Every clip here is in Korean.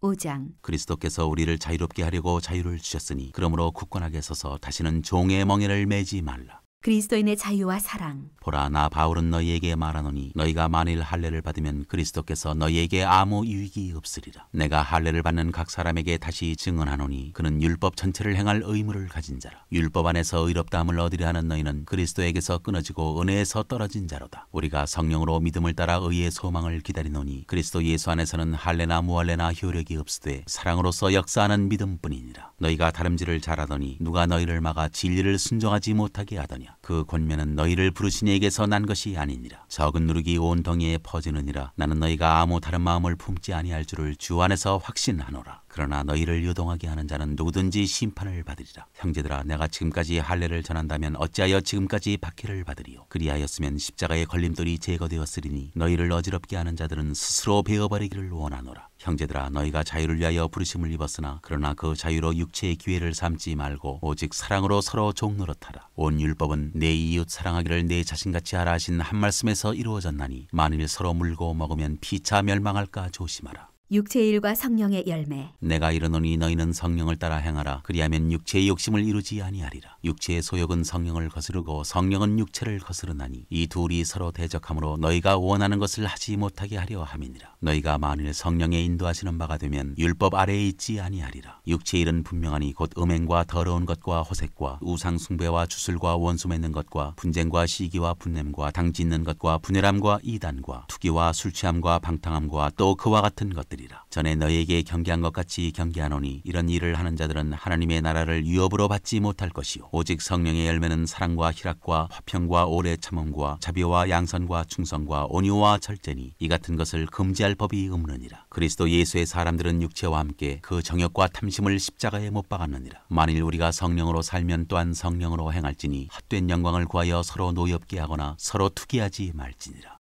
5장. 그리스도께서 우리를 자유롭게 하려고 자유를 주셨으니 그러므로 굳건하게 서서 다시는 종의 멍에를 매지 말라. 그리스도인의 자유와 사랑. 보라, 나 바울은 너희에게 말하노니 너희가 만일 할례를 받으면 그리스도께서 너희에게 아무 유익이 없으리라. 내가 할례를 받는 각 사람에게 다시 증언하노니 그는 율법 전체를 행할 의무를 가진 자라. 율법 안에서 의롭다함을 얻으려 하는 너희는 그리스도에게서 끊어지고 은혜에서 떨어진 자로다. 우리가 성령으로 믿음을 따라 의의 소망을 기다리노니 그리스도 예수 안에서는 할례나 무할례나 효력이 없으되 사랑으로서 역사하는 믿음뿐이니라. 너희가 다름질을 잘하더니 누가 너희를 막아 진리를 순종하지 못하게 하더냐. 그 권면은 너희를 부르신 이에게서 난 것이 아니니라. 적은 누룩이 온 덩이에 퍼지느니라. 나는 너희가 아무 다른 마음을 품지 아니할 줄을 주 안에서 확신하노라. 그러나 너희를 요동하게 하는 자는 누구든지 심판을 받으리라. 형제들아, 내가 지금까지 할례를 전한다면 어찌하여 지금까지 박해를 받으리요. 그리하였으면 십자가의 걸림돌이 제거되었으리니 너희를 어지럽게 하는 자들은 스스로 베어버리기를 원하노라. 형제들아, 너희가 자유를 위하여 부르심을 입었으나 그러나 그 자유로 육체의 기회를 삼지 말고 오직 사랑으로 서로 종노릇하라. 온 율법은 내 이웃 사랑하기를 내 자신같이 하라 하신 한 말씀에서 이루어졌나니 만일 서로 물고 먹으면 피차 멸망할까 조심하라. 육체의 일과 성령의 열매. 내가 이르노니 너희는 성령을 따라 행하라. 그리하면 육체의 욕심을 이루지 아니하리라. 육체의 소욕은 성령을 거스르고 성령은 육체를 거스르나니 이 둘이 서로 대적하므로 너희가 원하는 것을 하지 못하게 하려 함이니라. 너희가 만일 성령의 인도하시는 바가 되면 율법 아래에 있지 아니하리라. 육체의 일은 분명하니 곧 음행과 더러운 것과 호색과 우상 숭배와 주술과 원수 맺는 것과 분쟁과 시기와 분냄과 당짓는 것과 분열함과 이단과 투기와 술 취함과 방탕함과 또 그와 같은 것들. 전에 너희에게 경계한 것 같이 경계하노니 이런 일을 하는 자들은 하나님의 나라를 유업으로 받지 못할 것이요 오직 성령의 열매는 사랑과 희락과 화평과 오래 참음과 자비와 양선과 충성과 온유와 절제니 이 같은 것을 금지할 법이 없느니라. 그리스도 예수의 사람들은 육체와 함께 그 정욕과 탐심을 십자가에 못 박았느니라. 만일 우리가 성령으로 살면 또한 성령으로 행할지니 헛된 영광을 구하여 서로 노엽게 하거나 서로 투기하지 말지니라.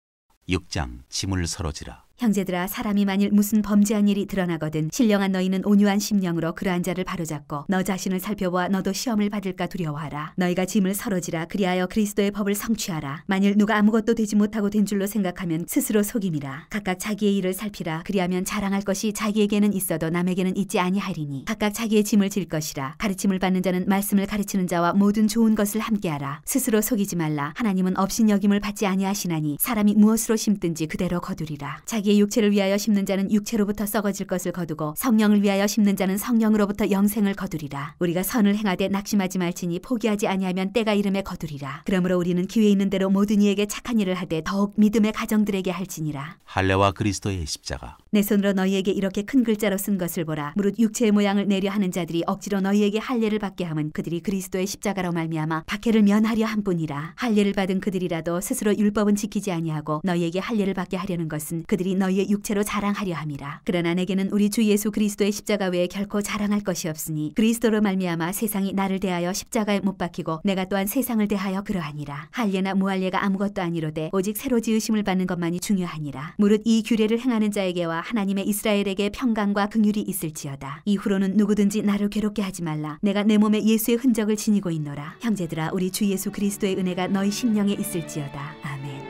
6장. 짐을 서로 지라. 형제들아, 사람이 만일 무슨 범죄한 일이 드러나거든 신령한 너희는 온유한 심령으로 그러한 자를 바로잡고 너 자신을 살펴보아 너도 시험을 받을까 두려워하라. 너희가 짐을 서로지라. 그리하여 그리스도의 법을 성취하라. 만일 누가 아무것도 되지 못하고 된 줄로 생각하면 스스로 속임이라. 각각 자기의 일을 살피라. 그리하면 자랑할 것이 자기에게는 있어도 남에게는 있지 아니하리니 각각 자기의 짐을 질 것이라. 가르침을 받는 자는 말씀을 가르치는 자와 모든 좋은 것을 함께하라. 스스로 속이지 말라. 하나님은 업신여김을 받지 아니하시나니 사람이 무엇으로 심든지 그대로 거두리라. 자기의 육체를 위하여 심는 자는 육체로부터 썩어질 것을 거두고 성령을 위하여 심는 자는 성령으로부터 영생을 거두리라. 우리가 선을 행하되 낙심하지 말지니 포기하지 아니하면 때가 이름에 거두리라. 그러므로 우리는 기회 있는 대로 모든 이에게 착한 일을 하되 더욱 믿음의 가정들에게 할지니라. 할례와 그리스도의 십자가. 내 손으로 너희에게 이렇게 큰 글자로 쓴 것을 보라. 무릇 육체의 모양을 내려 하는 자들이 억지로 너희에게 할례를 받게 함은 그들이 그리스도의 십자가로 말미암아 박해를 면하려 함뿐이라. 할례를 받은 그들이라도 스스로 율법은 지키지 아니하고 너희에게 할례를 받게 하려는 것은 그들이 너희의 육체로 자랑하려 함이라. 그러나 내게는 우리 주 예수 그리스도의 십자가 외에 결코 자랑할 것이 없으니 그리스도로 말미암아 세상이 나를 대하여 십자가에 못 박히고 내가 또한 세상을 대하여 그러하니라. 할례나 무할례가 아무것도 아니로되 오직 새로 지으심을 받는 것만이 중요하니라. 무릇 이 규례를 행하는 자에게와 하나님의 이스라엘에게 평강과 긍휼이 있을지어다. 이후로는 누구든지 나를 괴롭게 하지 말라. 내가 내 몸에 예수의 흔적을 지니고 있노라. 형제들아, 우리 주 예수 그리스도의 은혜가 너희 심령에 있을지어다. 아멘.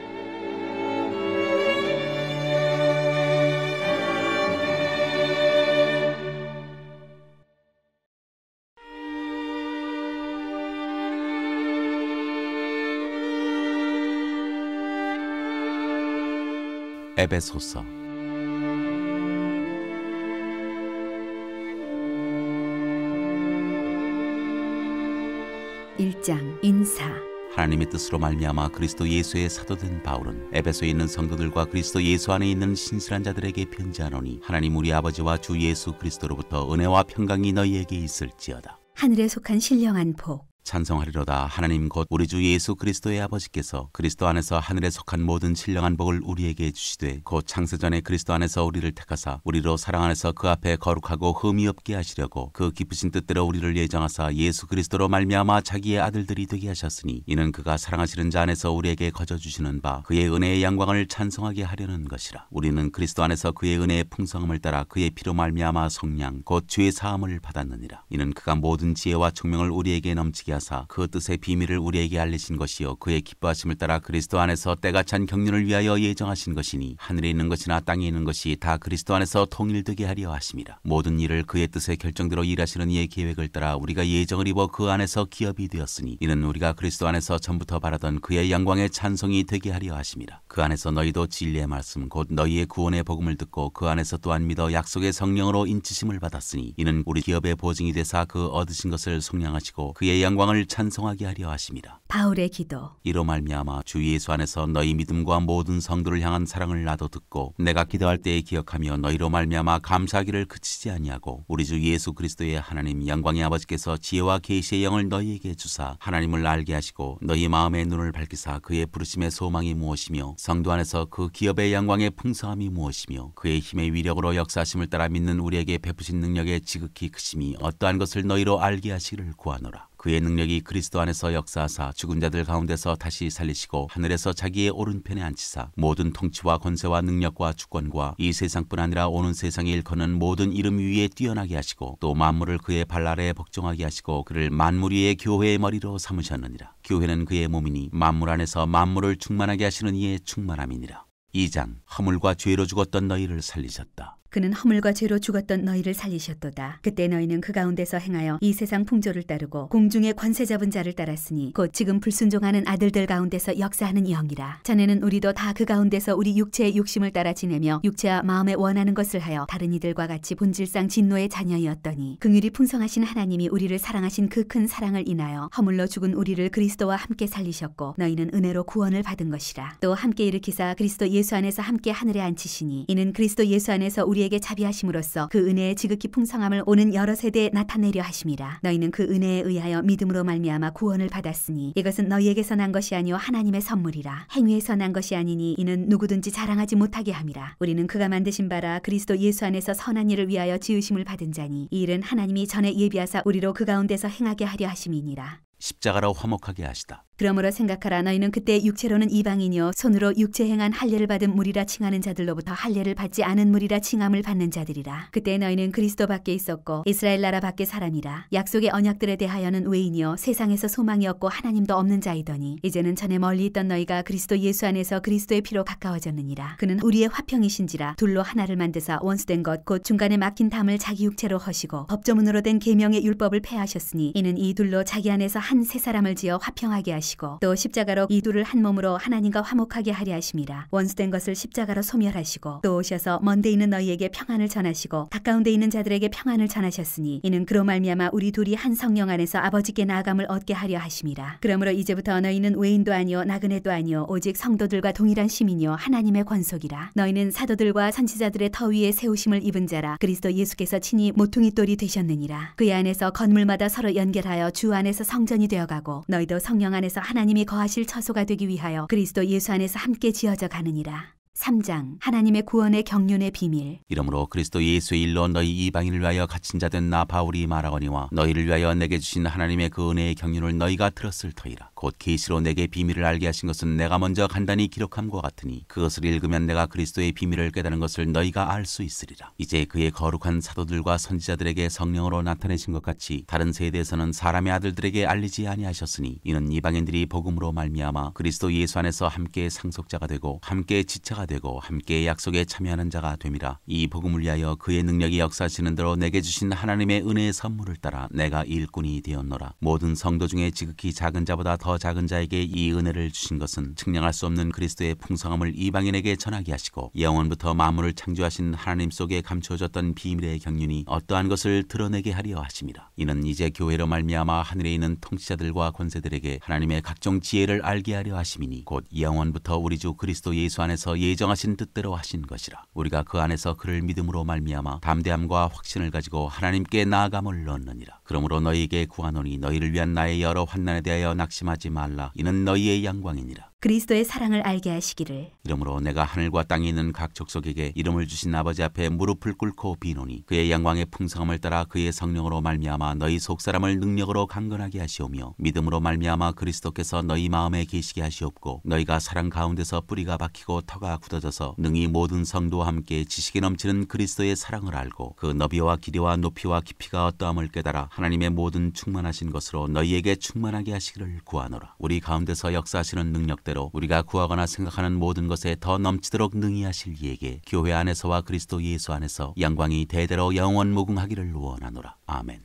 에베소서. 일장. 인사. 하나님의 뜻으로 말미암아 그리스도 예수의 사도된 바울은 에베소에 있는 성도들과 그리스도 예수 안에 있는 신실한 자들에게 편지하노니 하나님 우리 아버지와 주 예수 그리스도로부터 은혜와 평강이 너희에게 있을지어다. 하늘에 속한 신령한 복. 찬송하리로다. 하나님 곧 우리 주 예수 그리스도의 아버지께서 그리스도 안에서 하늘에 속한 모든 신령한 복을 우리에게 주시되 곧 창세전에 그리스도 안에서 우리를 택하사 우리로 사랑 안에서 그 앞에 거룩하고 흠이 없게 하시려고 그 기쁘신 뜻대로 우리를 예정하사 예수 그리스도로 말미암아 자기의 아들들이 되게 하셨으니 이는 그가 사랑하시는 자 안에서 우리에게 거저 주시는 바 그의 은혜의 영광을 찬송하게 하려는 것이라. 우리는 그리스도 안에서 그의 은혜의 풍성함을 따라 그의 피로 말미암아 속량 곧 죄의 사함을 받았느니라. 이는 그가 모든 지혜와 총명을 우리에게 넘치게 하사 그 뜻의 비밀을 우리에게 알리신 것이요 그의 기뻐하심을 따라 그리스도 안에서 때가 찬 경륜을 위하여 예정하신 것이니 하늘에 있는 것이나 땅에 있는 것이 다 그리스도 안에서 통일되게 하려 하심이라. 모든 일을 그의 뜻의 결정대로 일하시는 이의 계획을 따라 우리가 예정을 입어 그 안에서 기업이 되었으니 이는 우리가 그리스도 안에서 전부터 바라던 그의 영광의 찬송이 되게 하려 하심이라. 그 안에서 너희도 진리의 말씀 곧 너희의 구원의 복음을 듣고 그 안에서 또한 믿어 약속의 성령으로 인치심을 받았으니 이는 우리 기업의 보증이 되사 그 얻으신 것을 속량하시고 그의 영광을 찬송하게 하려 하심이라. 바울의 기도. 이로 말미암아 주 예수 안에서 너희 믿음과 모든 성도를 향한 사랑을 나도 듣고 내가 기도할 때에 기억하며 너희로 말미암아 감사하기를 그치지 아니하고 우리 주 예수 그리스도의 하나님 영광의 아버지께서 지혜와 계시의 영을 너희에게 주사 하나님을 알게 하시고 너희 마음의 눈을 밝히사 그의 부르심의 소망이 무엇이며 성도 안에서 그 기업의 영광의 풍성함이 무엇이며 그의 힘의 위력으로 역사하심을 따라 믿는 우리에게 베푸신 능력의 지극히 크심이 어떠한 것을 너희로 알게 하시기를 구하노라. 그의 능력이 그리스도 안에서 역사하사 죽은 자들 가운데서 다시 살리시고 하늘에서 자기의 오른편에 앉히사 모든 통치와 권세와 능력과 주권과 이 세상뿐 아니라 오는 세상에 일컫는 모든 이름 위에 뛰어나게 하시고 또 만물을 그의 발 아래에 복종하게 하시고 그를 만물 위의 교회의 머리로 삼으셨느니라. 교회는 그의 몸이니 만물 안에서 만물을 충만하게 하시는 이의 충만함이니라. 2장 허물과 죄로 죽었던 너희를 살리셨다. 그는 허물과 죄로 죽었던 너희를 살리셨도다. 그때 너희는 그 가운데서 행하여 이 세상 풍조를 따르고 공중의 권세 잡은 자를 따랐으니 곧 지금 불순종하는 아들들 가운데서 역사하는 영이라. 전에는 우리도 다 그 가운데서 우리 육체의 욕심을 따라 지내며 육체와 마음에 원하는 것을 하여 다른 이들과 같이 본질상 진노의 자녀이었더니 긍휼이 풍성하신 하나님이 우리를 사랑하신 그 큰 사랑을 인하여 허물로 죽은 우리를 그리스도와 함께 살리셨고 너희는 은혜로 구원을 받은 것이라. 또 함께 일으키사 그리스도 예수 안에서 함께 하늘에 앉히시니 이는 그리스도 예수 안에서 우리에게 자비하심으로써 그 은혜의 지극히 풍성함을 오는 여러 세대에 나타내려 하심이라. 너희는 그 은혜에 의하여 믿음으로 말미암아 구원을 받았으니 이것은 너희에게서 난 것이 아니요 하나님의 선물이라. 행위에서 난 것이 아니니 이는 누구든지 자랑하지 못하게 함이라. 우리는 그가 만드신 바라 그리스도 예수 안에서 선한 일을 위하여 지으심을 받은 자니 이 일은 하나님이 전에 예비하사 우리로 그 가운데서 행하게 하려 하심이니라. 십자가로 화목하게 하시다. 그러므로 생각하라. 너희는 그때 육체로는 이방인이요 손으로 육체 행한 할례를 받은 무리라 칭하는 자들로부터 할례를 받지 않은 무리라 칭함을 받는 자들이라. 그때 너희는 그리스도 밖에 있었고 이스라엘 나라 밖에 사람이라. 약속의 언약들에 대하여는 외인이요 세상에서 소망이 없고 하나님도 없는 자이더니 이제는 전에 멀리 있던 너희가 그리스도 예수 안에서 그리스도의 피로 가까워졌느니라. 그는 우리의 화평이신지라. 둘로 하나를 만드사 원수된 것 곧 중간에 막힌 담을 자기 육체로 허시고 법조문으로 된 계명의 율법을 폐하셨으니 이는 이 둘로 자기 안에서 한 새 사람을 지어 화평하게 하시고 또 십자가로 이 둘을 한 몸으로 하나님과 화목하게 하려 하심이라. 원수된 것을 십자가로 소멸하시고 또 오셔서 먼데 있는 너희에게 평안을 전하시고 가까운데 있는 자들에게 평안을 전하셨으니 이는 그로 말미암아 우리 둘이 한 성령 안에서 아버지께 나아감을 얻게 하려 하심이라. 그러므로 이제부터 너희는 외인도 아니요 나그네도 아니요 오직 성도들과 동일한 시민이요 하나님의 권속이라. 너희는 사도들과 선지자들의 터 위에 세우심을 입은 자라. 그리스도 예수께서 친히 모퉁이 돌이 되셨느니라. 그의 안에서 건물마다 서로 연결하여 주 안에서 성전이 되어가고 너희도 성령 안에서 하나님이 거하실 처소가 되기 위하여 그리스도 예수 안에서 함께 지어져 가느니라. 3장 하나님의 구원의 경륜의 비밀. 이러므로 그리스도 예수의 일로 너희 이방인을 위하여 갇힌 자 된 나 바울이 말하거니와 너희를 위하여 내게 주신 하나님의 그 은혜의 경륜을 너희가 들었을 터이라. 곧 계시로 내게 비밀을 알게 하신 것은 내가 먼저 간단히 기록함과 같으니 그것을 읽으면 내가 그리스도의 비밀을 깨달은 것을 너희가 알 수 있으리라. 이제 그의 거룩한 사도들과 선지자들에게 성령으로 나타내신 것 같이 다른 세대에서는 사람의 아들들에게 알리지 아니하셨으니 이는 이방인들이 복음으로 말미암아 그리스도 예수 안에서 함께 상속자가 되고 함께 지체가 되고 함께 약속에 참여하는 자가 됨이라. 이 복음을 위하여 그의 능력이 역사하시는 대로 내게 주신 하나님의 은혜의 선물을 따라 내가 일꾼이 되었노라. 모든 성도 중에 지극히 작은 자보다 더 작은 자에게 이 은혜를 주신 것은 측량할 수 없는 그리스도의 풍성함을 이방인에게 전하게 하시고 영원부터 만물을 창조하신 하나님 속에 감추어졌던 비밀의 경륜이 어떠한 것을 드러내게 하려 하심이라. 이는 이제 교회로 말미암아 하늘에 있는 통치자들과 권세들에게 하나님의 각종 지혜를 알게 하려 하심이니 곧 영원부터 우리 주 그리스도 예수 안에서 예정하신 뜻대로 하신 것이라. 우리가 그 안에서 그를 믿음으로 말미암아 담대함과 확신을 가지고 하나님께 나아감을 얻느니라. 그러므로 너희에게 구하노니 너희를 위한 나의 여러 환난에 대하여 낙심하지 말라. 이는 너희의 영광이니라. 그리스도의 사랑을 알게 하시기를. 이러므로 내가 하늘과 땅에 있는 각 족속에게 이름을 주신 아버지 앞에 무릎을 꿇고 비노니 그의 영광의 풍성함을 따라 그의 성령으로 말미암아 너희 속사람을 능력으로 강건하게 하시오며 믿음으로 말미암아 그리스도께서 너희 마음에 계시게 하시옵고 너희가 사랑 가운데서 뿌리가 박히고 터가 굳어져서 능히 모든 성도와 함께 지식에 넘치는 그리스도의 사랑을 알고 그 너비와 길이와 높이와 깊이가 어떠함을 깨달아 하나님의 모든 충만하신 것으로 너희에게 충만하게 하시기를 구하노라. 우리 가운데서 역사하시는 능력대로 우리가 구하거나 생각하는 모든 것에 더 넘치도록 능히 하실 이에게 교회 안에서와 그리스도 예수 안에서 영광이 대대로 영원 무궁하기를 원하노라. 아멘.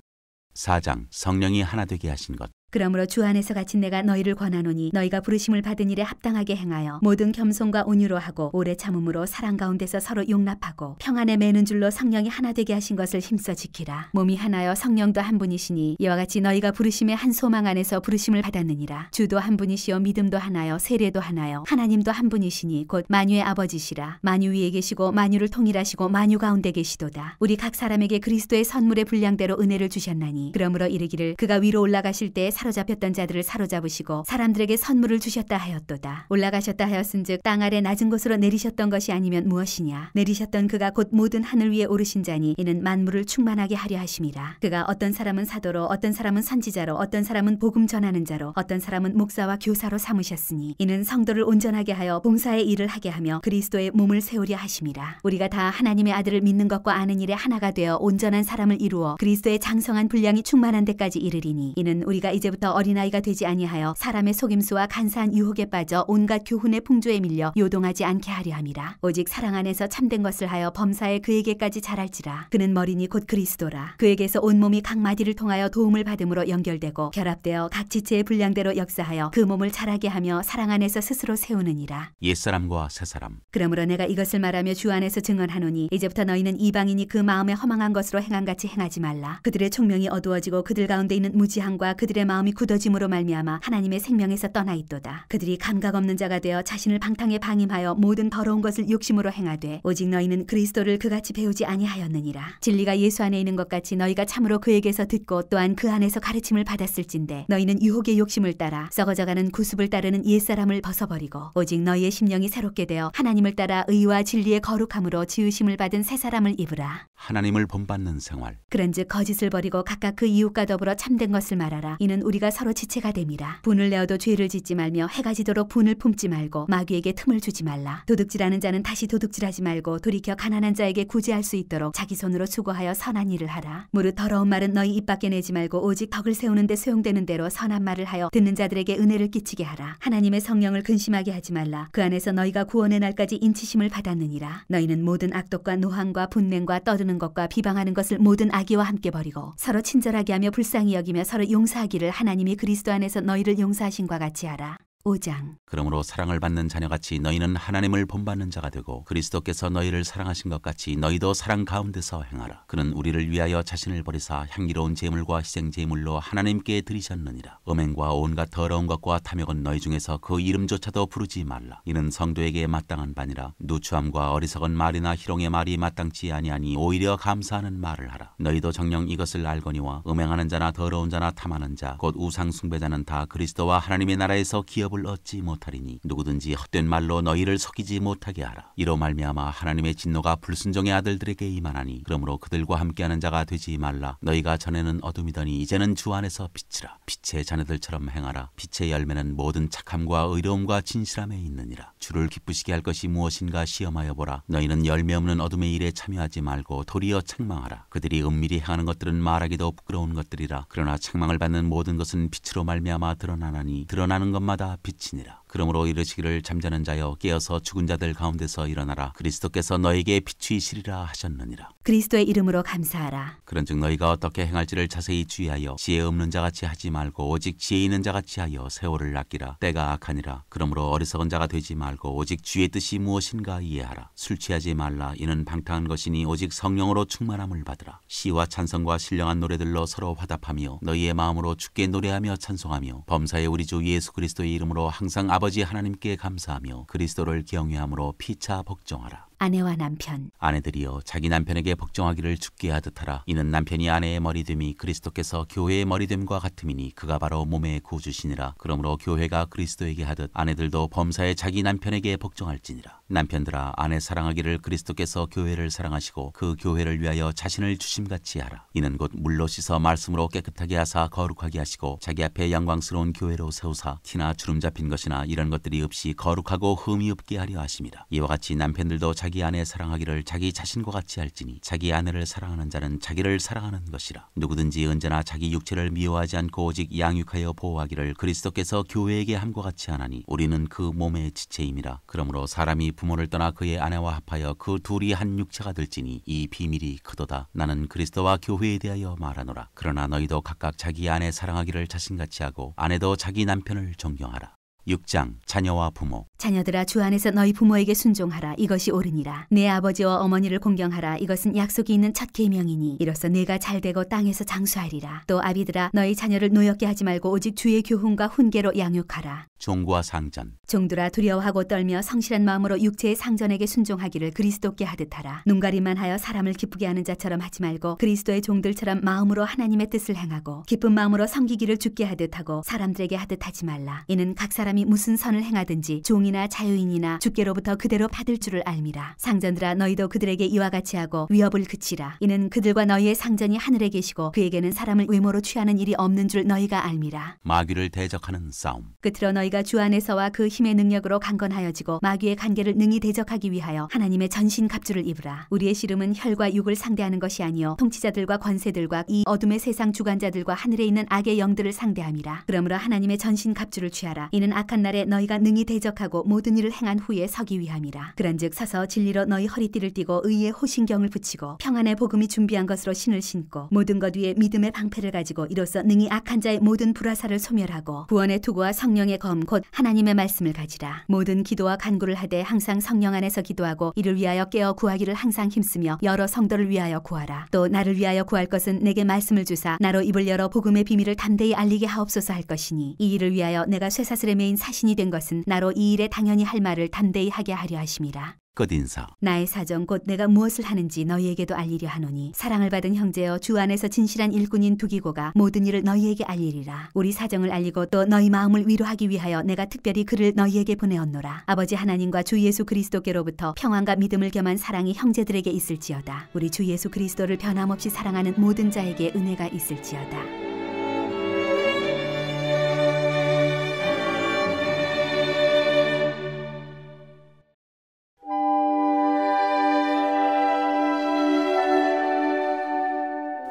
4장 성령이 하나 되게 하신 것. 그러므로 주 안에서 갇힌 내가 너희를 권하노니 너희가 부르심을 받은 일에 합당하게 행하여 모든 겸손과 온유로 하고 오래 참음으로 사랑 가운데서 서로 용납하고 평안에 매는 줄로 성령이 하나 되게 하신 것을 힘써 지키라. 몸이 하나여 성령도 한 분이시니 이와 같이 너희가 부르심의 한 소망 안에서 부르심을 받았느니라. 주도 한 분이시요 믿음도 하나요 세례도 하나요 하나님도 한 분이시니 곧 만유의 아버지시라. 만유 위에 계시고 만유를 통일하시고 만유 가운데 계시도다. 우리 각 사람에게 그리스도의 선물의 분량대로 은혜를 주셨나니 그러므로 이르기를 그가 위로 올라가실 때 사로잡혔던 자들을 사로잡으시고 사람들에게 선물을 주셨다 하였도다. 올라가셨다 하였은즉 땅 아래 낮은 곳으로 내리셨던 것이 아니면 무엇이냐. 내리셨던 그가 곧 모든 하늘 위에 오르신 자니 이는 만물을 충만하게 하려 하심이라. 그가 어떤 사람은 사도로 어떤 사람은 선지자로 어떤 사람은 복음 전하는 자로 어떤 사람은 목사와 교사로 삼으셨으니 이는 성도를 온전하게 하여 봉사의 일을 하게 하며 그리스도의 몸을 세우려 하심이라. 우리가 다 하나님의 아들을 믿는 것과 아는 일에 하나가 되어 온전한 사람을 이루어 그리스도의 장성한 분량이 충만한 데까지 이르리니 이는 우리가 이제부터 어린아이가 되지 아니하여 사람의 속임수와 간사한 유혹에 빠져 온갖 교훈의 풍조에 밀려 요동하지 않게 하려 함이라. 오직 사랑 안에서 참된 것을 하여 범사에 그에게까지 자랄지라. 그는 머리니 곧 그리스도라. 그에게서 온몸이 각 마디를 통하여 도움을 받음으로 연결되고 결합되어 각 지체의 분량대로 역사하여 그 몸을 자라게 하며 사랑 안에서 스스로 세우느니라. 옛사람과 새사람. 그러므로 내가 이것을 말하며 주 안에서 증언하노니 이제부터 너희는 이방인이 그 마음에 허망한 것으로 행함같이 행하지 말라. 그들의 총명이 어두워지고 그들 가운데 있는 무지함과 그들의 마음이 굳어짐으로 말미암아 하나님의 생명에서 떠나 있도다. 그들이 감각 없는 자가 되어 자신을 방탕에 방임하여 모든 더러운 것을 욕심으로 행하되 오직 너희는 그리스도를 그같이 배우지 아니하였느니라. 진리가 예수 안에 있는 것 같이 너희가 참으로 그에게서 듣고 또한 그 안에서 가르침을 받았을진데 너희는 유혹의 욕심을 따라 썩어져가는 구습을 따르는 옛사람을 벗어버리고 오직 너희의 심령이 새롭게 되어 하나님을 따라 의와 진리의 거룩함으로 지으심을 받은 새 사람을 입으라. 하나님을 본받는 생활. 그런즉 거짓을 버리고 각각 그 이웃과 더불어 참된 것을 말하라. 이는 우리가 서로 지체가 됨이라. 분을 내어도 죄를 짓지 말며 해가 지도록 분을 품지 말고 마귀에게 틈을 주지 말라. 도둑질하는 자는 다시 도둑질하지 말고 돌이켜 가난한 자에게 구제할 수 있도록 자기 손으로 수고하여 선한 일을 하라. 무릇 더러운 말은 너희 입 밖에 내지 말고 오직 덕을 세우는 데 소용되는 대로 선한 말을 하여 듣는 자들에게 은혜를 끼치게 하라. 하나님의 성령을 근심하게 하지 말라. 그 안에서 너희가 구원의 날까지 인치심을 받았느니라. 너희는 모든 악독과 노함과 분맹과 떠드는 것과 비방하는 것을 모든 악의와 함께 버리고 서로 친절하게 하며 불쌍히 여기며 서로 용서하기를 하나님이 그리스도 안에서 너희를 용서하신과 같이 하라. 5장. 그러므로 사랑을 받는 자녀같이 너희는 하나님을 본받는 자가 되고 그리스도께서 너희를 사랑하신 것 같이 너희도 사랑 가운데서 행하라. 그는 우리를 위하여 자신을 버리사 향기로운 제물과 희생 제물로 하나님께 드리셨느니라. 음행과 온갖 더러운 것과 탐욕은 너희 중에서 그 이름조차도 부르지 말라. 이는 성도에게 마땅한 바니라. 누추함과 어리석은 말이나 희롱의 말이 마땅치 아니하니 오히려 감사하는 말을 하라. 너희도 정녕 이것을 알거니와 음행하는 자나 더러운 자나 탐하는 자 곧 우상 숭배자는 다 그리스도와 하나님의 나라에서 기업 을 얻지 못하리니 누구든지 헛된 말로 너희를 속이지 못하게 하라. 이로 말미암아 하나님의 진노가 불순종의 아들들에게 임하나니 그러므로 그들과 함께하는 자가 되지 말라. 너희가 전에는 어둠이더니 이제는 주 안에서 빛이라. 빛의 자녀들처럼 행하라. 빛의 열매는 모든 착함과 의로움과 진실함에 있느니라. 주를 기쁘시게 할 것이 무엇인가 시험하여 보라. 너희는 열매 없는 어둠의 일에 참여하지 말고 도리어 책망하라. 그들이 은밀히 행하는 것들은 말하기도 부끄러운 것들이라. 그러나 책망을 받는 모든 것은 빛으로 말미암아 드러나나니 드러나는 것마다 빛이니라. 그러므로 이르시기를 잠자는 자여 깨어서 죽은 자들 가운데서 일어나라. 그리스도께서 너에게 비추이시리라 하셨느니라. 그리스도의 이름으로 감사하라. 그런즉 너희가 어떻게 행할지를 자세히 주의하여 지혜 없는 자같이 하지 말고 오직 지혜 있는 자같이 하여 세월을 아끼라. 때가 악하니라. 그러므로 어리석은 자가 되지 말고 오직 주의 뜻이 무엇인가 이해하라. 술 취하지 말라. 이는 방탕한 것이니 오직 성령으로 충만함을 받으라. 시와 찬성과 신령한 노래들로 서로 화답하며 너희의 마음으로 주께 노래하며 찬송하며 범사의 우리 주 예수 그리스도의 이름으로 항상 아버지 하나님께 감사하며 그리스도를 경외함으로 피차 복종하라. 아내와 남편. 아내들이여 자기 남편에게 복종하기를 죽게 하듯 하라. 이는 남편이 아내의 머리됨이 그리스도께서 교회의 머리됨과 같음이니 그가 바로 몸의 구주시니라. 그러므로 교회가 그리스도에게 하듯 아내들도 범사에 자기 남편에게 복종할지니라. 남편들아 아내 사랑하기를 그리스도께서 교회를 사랑하시고 그 교회를 위하여 자신을 주심같이 하라. 이는 곧 물로 씻어 말씀으로 깨끗하게 하사 거룩하게 하시고 자기 앞에 영광스러운 교회로 세우사 티나 주름 잡힌 것이나 이런 것들이 없이 거룩하고 흠이 없게 하려 하심이라. 이와 같이 남편들도 자기 아내 사랑하기를 자기 자신과 같이 할지니 자기 아내를 사랑하는 자는 자기를 사랑하는 것이라. 누구든지 언제나 자기 육체를 미워하지 않고 오직 양육하여 보호하기를 그리스도께서 교회에게 함과 같이 하나니 우리는 그 몸의 지체임이라. 그러므로 사람이 부모를 떠나 그의 아내와 합하여 그 둘이 한 육체가 될지니 이 비밀이 크도다. 나는 그리스도와 교회에 대하여 말하노라. 그러나 너희도 각각 자기 아내 사랑하기를 자신같이 하고 아내도 자기 남편을 존경하라. 6장 자녀와 부모. 자녀들아 주 안에서 너희 부모에게 순종하라. 이것이 옳으니라. 내 아버지와 어머니를 공경하라. 이것은 약속이 있는 첫 계명이니 이로써 내가 잘되고 땅에서 장수하리라. 또 아비들아 너희 자녀를 노엽게 하지 말고 오직 주의 교훈과 훈계로 양육하라. 종과 상전. 종들아 두려워하고 떨며 성실한 마음으로 육체의 상전에게 순종하기를 그리스도께 하듯 하라. 눈가림만 하여 사람을 기쁘게 하는 자처럼 하지 말고 그리스도의 종들처럼 마음으로 하나님의 뜻을 행하고 기쁜 마음으로 섬기기를 주께 하듯 하고 사람들에게 하듯 하지 말라. 이는 각 사람이 무슨 선을 행하든지 종이나 자유인이나 주께로부터 그대로 받을 줄을 알미라. 상전들아 너희도 그들에게 이와 같이 하고 위협을 그치라. 이는 그들과 너희의 상전이 하늘에 계시고 그에게는 사람을 외모로 취하는 일이 없는 줄 너희가 알미라. 마귀를 대적하는 싸움. 끝으로 너희가 주 안에서와 그 힘의 능력으로 강건하여지고 마귀의 관계를 능히 대적하기 위하여 하나님의 전신 갑주를 입으라. 우리의 씨름은 혈과 육을 상대하는 것이 아니요 통치자들과 권세들과 이 어둠의 세상 주관자들과 하늘에 있는 악의 영들을 상대함이라. 그러므로 하나님의 전신 갑주를 취하라. 이는 악한 날에 너희가 능히 대적하고 모든 일을 행한 후에 서기 위함이라. 그런즉 서서 진리로 너희 허리띠를 띠고 의의 호신경을 붙이고 평안의 복음이 준비한 것으로 신을 신고 모든 것 위에 믿음의 방패를 가지고 이로써 능히 악한 자의 모든 불화살을 소멸하고 구원의 투구와 성령의 검 곧 하나님의 말씀을 가지라. 모든 기도와 간구를 하되 항상 성령 안에서 기도하고 이를 위하여 깨어 구하기를 항상 힘쓰며 여러 성도를 위하여 구하라. 또 나를 위하여 구할 것은 내게 말씀을 주사 나로 입을 열어 복음의 비밀을 담대히 알리게 하옵소서 할 것이니 이 일을 위하여 내가 쇠사슬에 매인 사신이 된 것은 나로 이 일에 당연히 할 말을 담대히 하게 하려 하심이라. 끝인사. 나의 사정 곧 내가 무엇을 하는지 너희에게도 알리려 하노니 사랑을 받은 형제여 주 안에서 진실한 일꾼인 두기고가 모든 일을 너희에게 알리리라. 우리 사정을 알리고 또 너희 마음을 위로하기 위하여 내가 특별히 그를 너희에게 보내었노라. 아버지 하나님과 주 예수 그리스도께로부터 평안과 믿음을 겸한 사랑이 형제들에게 있을지어다. 우리 주 예수 그리스도를 변함없이 사랑하는 모든 자에게 은혜가 있을지어다.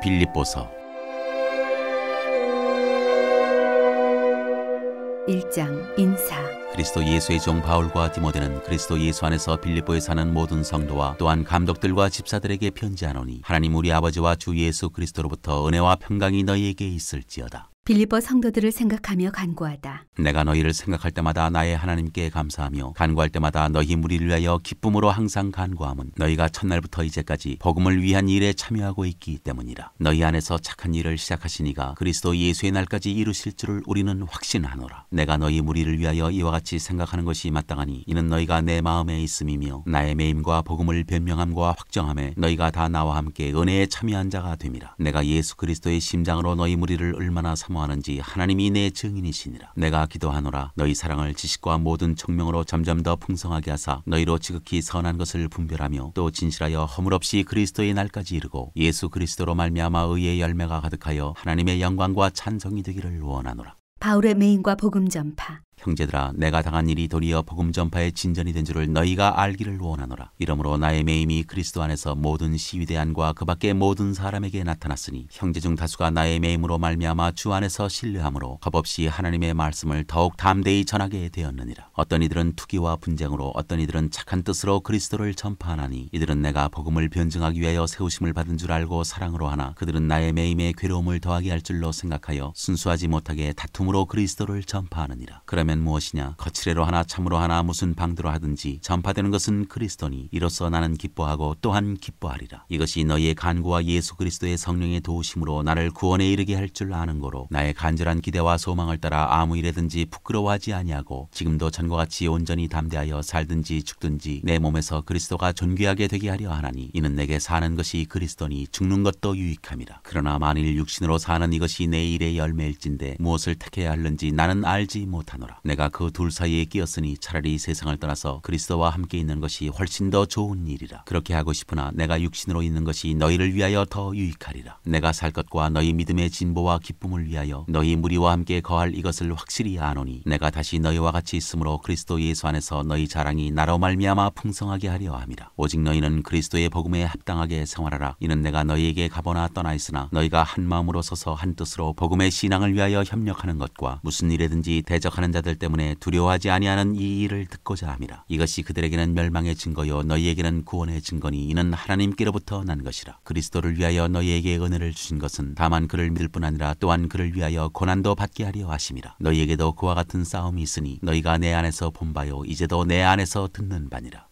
빌립보서 1장 인사. 그리스도 예수의 종 바울과 디모데는 그리스도 예수 안에서 빌립보에 사는 모든 성도와 또한 감독들과 집사들에게 편지하노니 하나님 우리 아버지와 주 예수 그리스도로부터 은혜와 평강이 너희에게 있을지어다. 빌립보 성도들을 생각하며 간구하다. 내가 너희를 생각할 때마다 나의 하나님께 감사하며 간구할 때마다 너희 무리를 위하여 기쁨으로 항상 간구함은 너희가 첫날부터 이제까지 복음을 위한 일에 참여하고 있기 때문이라. 너희 안에서 착한 일을 시작하시니가 그리스도 예수의 날까지 이루실 줄을 우리는 확신하노라. 내가 너희 무리를 위하여 이와 같이 생각하는 것이 마땅하니 이는 너희가 내 마음에 있음이며 나의 매임과 복음을 변명함과 확정함에 너희가 다 나와 함께 은혜에 참여한 자가 됨이라. 내가 예수 그리스도의 심장으로 너희 무리를 얼마나 사모하는지 하나님이 내 증인이시니라. 내가 기도하노라. 너희 사랑을 지식과 모든 총명으로 점점 더 풍성하게 하사 너희로 지극히 선한 것을 분별하며 또 진실하여 허물없이 그리스도의 날까지 이르고 예수 그리스도로 말미암아 의의 열매가 가득하여 하나님의 영광과 찬송이 되기를 원하노라. 바울의 메인과 복음 전파. 형제들아 내가 당한 일이 도리어 복음 전파의 진전이 된 줄을 너희가 알기를 원하노라. 이러므로 나의 매임이 그리스도 안에서 모든 시위대안과 그 밖의 모든 사람에게 나타났으니 형제 중 다수가 나의 매임으로 말미암아 주 안에서 신뢰함으로 겁없이 하나님의 말씀을 더욱 담대히 전하게 되었느니라. 어떤 이들은 투기와 분쟁으로 어떤 이들은 착한 뜻으로 그리스도를 전파하나니 이들은 내가 복음을 변증하기 위하여 세우심을 받은 줄 알고 사랑으로 하나 그들은 나의 매임에 괴로움을 더하게 할 줄로 생각하여 순수하지 못하게 다툼으로 그리스도를 전파하느니라. 그러면 하면 무엇이냐? 거칠애로 하나 참으로 하나 무슨 방도로 하든지 전파되는 것은 그리스도니 이로써 나는 기뻐하고 또한 기뻐하리라. 이것이 너희의 간구와 예수 그리스도의 성령의 도우심으로 나를 구원에 이르게 할 줄 아는 거로 나의 간절한 기대와 소망을 따라 아무 일에든지 부끄러워하지 아니하고 지금도 전과 같이 온전히 담대하여 살든지 죽든지 내 몸에서 그리스도가 존귀하게 되게 하려 하나니 이는 내게 사는 것이 그리스도니 죽는 것도 유익함이라. 그러나 만일 육신으로 사는 이것이 내 일의 열매일진데 무엇을 택해야 할는지 나는 알지 못하노라. 내가 그 둘 사이에 끼었으니 차라리 세상을 떠나서 그리스도와 함께 있는 것이 훨씬 더 좋은 일이라. 그렇게 하고 싶으나 내가 육신으로 있는 것이 너희를 위하여 더 유익하리라. 내가 살 것과 너희 믿음의 진보와 기쁨을 위하여 너희 무리와 함께 거할 이것을 확실히 아노니 내가 다시 너희와 같이 있으므로 그리스도 예수 안에서 너희 자랑이 나로 말미암아 풍성하게 하려 함이라. 오직 너희는 그리스도의 복음에 합당하게 생활하라. 이는 내가 너희에게 가보나 떠나 있으나 너희가 한 마음으로 서서 한 뜻으로 복음의 신앙을 위하여 협력하는 것과 무슨 일에든지 대적하는 자들 때문에 두려워하지 아니하는 이 일을 듣고자 함이라. 이것이 그들에게는 멸망의 증거요 너희에게는 구원의 증거니 이는 하나님께로부터 난 것이라. 그리스도를 위하여 너희에게 은혜를 주신 것은 다만 그를 믿을 뿐 아니라 또한 그를 위하여 고난도 받게 하려 하심이라. 너희에게도 그와 같은 싸움이 있으니 너희가 내 안에서 본 바요 이제도 내 안에서 듣는 바니라.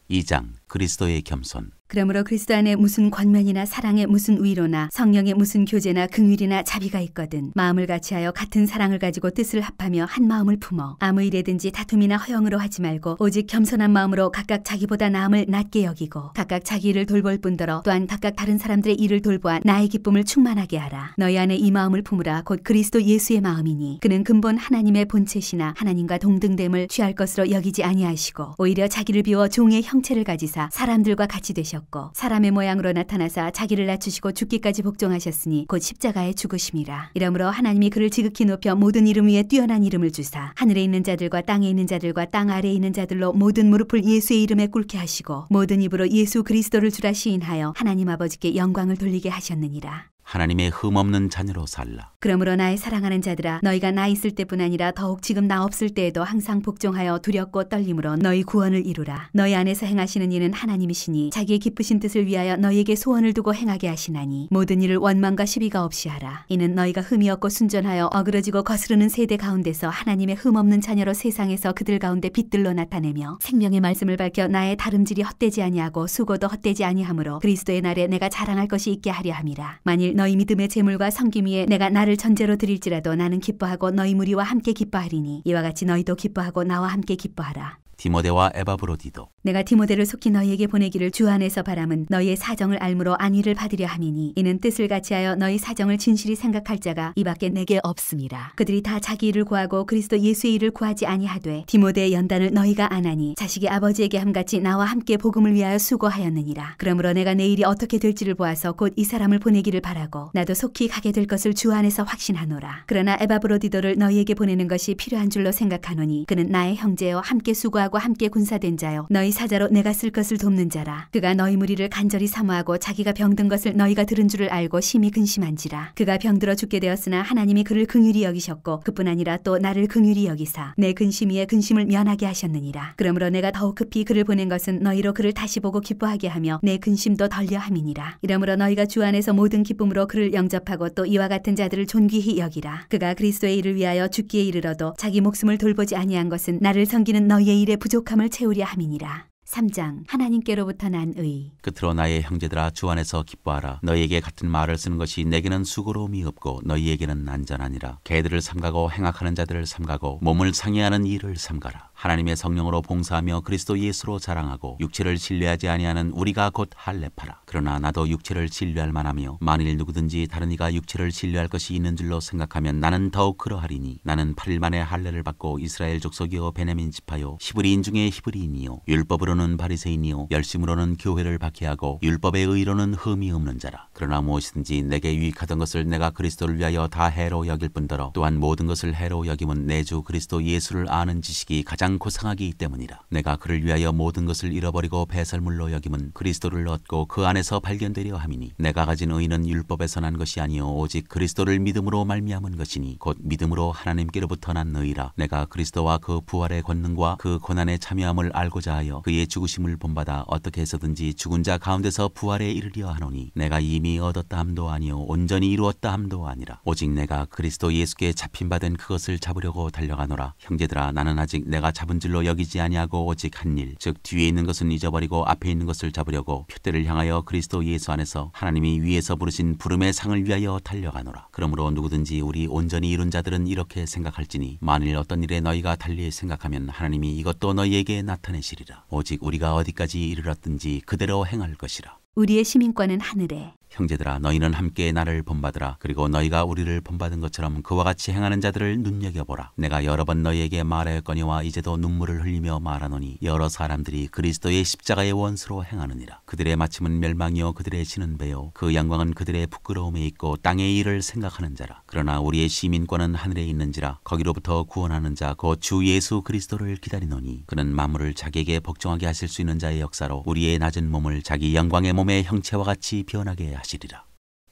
2장 그리스도의 겸손. 그러므로 그리스도 안에 무슨 권면이나 사랑의 무슨 위로나 성령의 무슨 교제나 긍휼이나 자비가 있거든 마음을 같이하여 같은 사랑을 가지고 뜻을 합하며 한 마음을 품어 아무 일에든지 다툼이나 허영으로 하지 말고 오직 겸손한 마음으로 각각 자기보다 남을 낮게 여기고 각각 자기 일을 돌볼 뿐더러 또한 각각 다른 사람들의 일을 돌보아 나의 기쁨을 충만하게 하라. 너희 안에 이 마음을 품으라. 곧 그리스도 예수의 마음이니 그는 근본 하나님의 본체시나 하나님과 동등됨을 취할 것으로 여기지 아니하시고 오히려 자기를 비워 종의 형체를 가지사 사람들과 같이 되셨고 사람의 모양으로 나타나사 자기를 낮추시고 죽기까지 복종하셨으니 곧 십자가에 죽으심이라. 이러므로 하나님이 그를 지극히 높여 모든 이름 위에 뛰어난 이름을 주사 하늘에 있는 자들과 땅에 있는 자들과 땅 아래에 있는 자들로 모든 무릎을 예수의 이름에 꿇게 하시고 모든 입으로 예수 그리스도를 주라 시인하여 하나님 아버지께 영광을 돌리게 하셨느니라. 하나님의 흠없는 자녀로 살라. 그러므로 나의 사랑하는 자들아 너희가 나 있을 때뿐 아니라 더욱 지금 나 없을 때에도 항상 복종하여 두렵고 떨림으로 너희 구원을 이루라. 너희 안에서 행하시는 이는 하나님이시니 자기의 기쁘신 뜻을 위하여 너희에게 소원을 두고 행하게 하시나니 모든 일을 원망과 시비가 없이 하라. 이는 너희가 흠이 없고 순전하여 어그러지고 거스르는 세대 가운데서 하나님의 흠없는 자녀로 세상에서 그들 가운데 빛들로 나타내며 생명의 말씀을 밝혀 나의 다름질이 헛되지 아니하고 수고도 헛되지 아니하므로 그리스도의 날에 내가 자랑할 것이 있게 하려 함이라. 만일 너희 믿음의 제물과 섬김 위에 내가 나를 전제로 드릴지라도 나는 기뻐하고 너희 무리와 함께 기뻐하리니 이와 같이 너희도 기뻐하고 나와 함께 기뻐하라. 디모데와 에바브로디도. 내가 디모데를 속히 너희에게 보내기를 주 안에서 바람은 너희의 사정을 알므로 안위를 받으려 함이니 이는 뜻을 같이하여 너희 사정을 진실히 생각할 자가 이밖에 내게 없음이라. 그들이 다 자기 일을 구하고 그리스도 예수의 일을 구하지 아니하되 디모데의 연단을 너희가 아나니 자식이 아버지에게 함같이 나와 함께 복음을 위하여 수고하였느니라. 그러므로 내가 내 일이 어떻게 될지를 보아서 곧 이 사람을 보내기를 바라고 나도 속히 가게 될 것을 주 안에서 확신하노라. 그러나 에바브로디도를 너희에게 보내는 것이 필요한 줄로 생각하노니 그는 나의 형제여 함께 수고하고 함께 군사된 자요 너희 사자로 내가 쓸 것을 돕는 자라. 그가 너희 무리를 간절히 사모하고 자기가 병든 것을 너희가 들은 줄을 알고 심히 근심한지라. 그가 병들어 죽게 되었으나 하나님이 그를 긍휼히 여기셨고 그뿐 아니라 또 나를 긍휼히 여기사 내 근심 위에 근심을 면하게 하셨느니라. 그러므로 내가 더욱 급히 그를 보낸 것은 너희로 그를 다시 보고 기뻐하게 하며 내 근심도 덜려 함이니라. 이러므로 너희가 주 안에서 모든 기쁨으로 그를 영접하고 또 이와 같은 자들을 존귀히 여기라. 그가 그리스도의 일을 위하여 죽기에 이르러도 자기 목숨을 돌보지 아니한 것은 나를 섬기는 너희의 일에 부족함을 채우려 함이니라. 3장 하나님께로부터 난 의. 끝으로 나의 형제들아 주 안에서 기뻐하라. 너희에게 같은 말을 쓰는 것이 내게는 수고로움이 없고 너희에게는 안전하니라. 개들을 삼가고 행악하는 자들을 삼가고 몸을 상해하는 일을 삼가라. 하나님의 성령으로 봉사하며 그리스도 예수로 자랑하고 육체를 신뢰하지 아니하는 우리가 곧 할례파라. 그러나 나도 육체를 신뢰할 만하며 만일 누구든지 다른 이가 육체를 신뢰할 것이 있는 줄로 생각하면 나는 더욱 그러하리니 나는 8일 만에 할례를 받고 이스라엘 족속이요 베냐민 지파요 히브리인 중에 히브리인이요 율법으로는 바리새인이요 열심으로는 교회를 박해하고 율법의 의로는 흠이 없는 자라. 그러나 무엇이든지 내게 유익하던 것을 내가 그리스도를 위하여 다 해로 여길 뿐더러 또한 모든 것을 해로 여김은 내 주 그리스도 예수를 아는 지식이 가장 고상하기 때문이라. 내가 그를 위하여 모든 것을 잃어버리고 배설물로 여김은 그리스도를 얻고 그 안에서 발견되려 함이니 내가 가진 의는 율법에서 난 것이 아니요 오직 그리스도를 믿음으로 말미암은 것이니 곧 믿음으로 하나님께로부터 난 의라. 내가 그리스도와 그 부활의 권능과 그 고난에 참여함을 알고자 하여 그의 죽으심을 본받아 어떻게 해서든지 죽은 자 가운데서 부활에 이르려 하노니 내가 이미 얻었다 함도 아니요 온전히 이루었다 함도 아니라 오직 내가 그리스도 예수께 잡힌 바 된 그것을 잡으려고 달려가노라. 형제들아, 나는 아직 내가 잡은 줄로 여기지 아니하고 오직 한 일, 즉 뒤에 있는 것은 잊어버리고 앞에 있는 것을 잡으려고 표대를 향하여 그리스도 예수 안에서 하나님이 위에서 부르신 부름의 상을 위하여 달려가노라. 그러므로 누구든지 우리 온전히 이룬 자들은 이렇게 생각할지니 만일 어떤 일에 너희가 달리 생각하면 하나님이 이것도 너희에게 나타내시리라. 오직 우리가 어디까지 이르렀든지 그대로 행할 것이라. 우리의 시민권은 하늘에. 형제들아, 너희는 함께 나를 본받으라. 그리고 너희가 우리를 본받은 것처럼 그와 같이 행하는 자들을 눈여겨보라. 내가 여러 번 너희에게 말하였거니와 이제도 눈물을 흘리며 말하노니 여러 사람들이 그리스도의 십자가의 원수로 행하느니라. 그들의 마침은 멸망이요 그들의 신은 배요 그 영광은 그들의 부끄러움에 있고 땅의 일을 생각하는 자라. 그러나 우리의 시민권은 하늘에 있는지라. 거기로부터 구원하는 자 곧 주 예수 그리스도를 기다리노니 그는 만물을 자기에게 복종하게 하실 수 있는 자의 역사로 우리의 낮은 몸을 자기 영광의 몸의 형체와 같이 변하게 하시리라.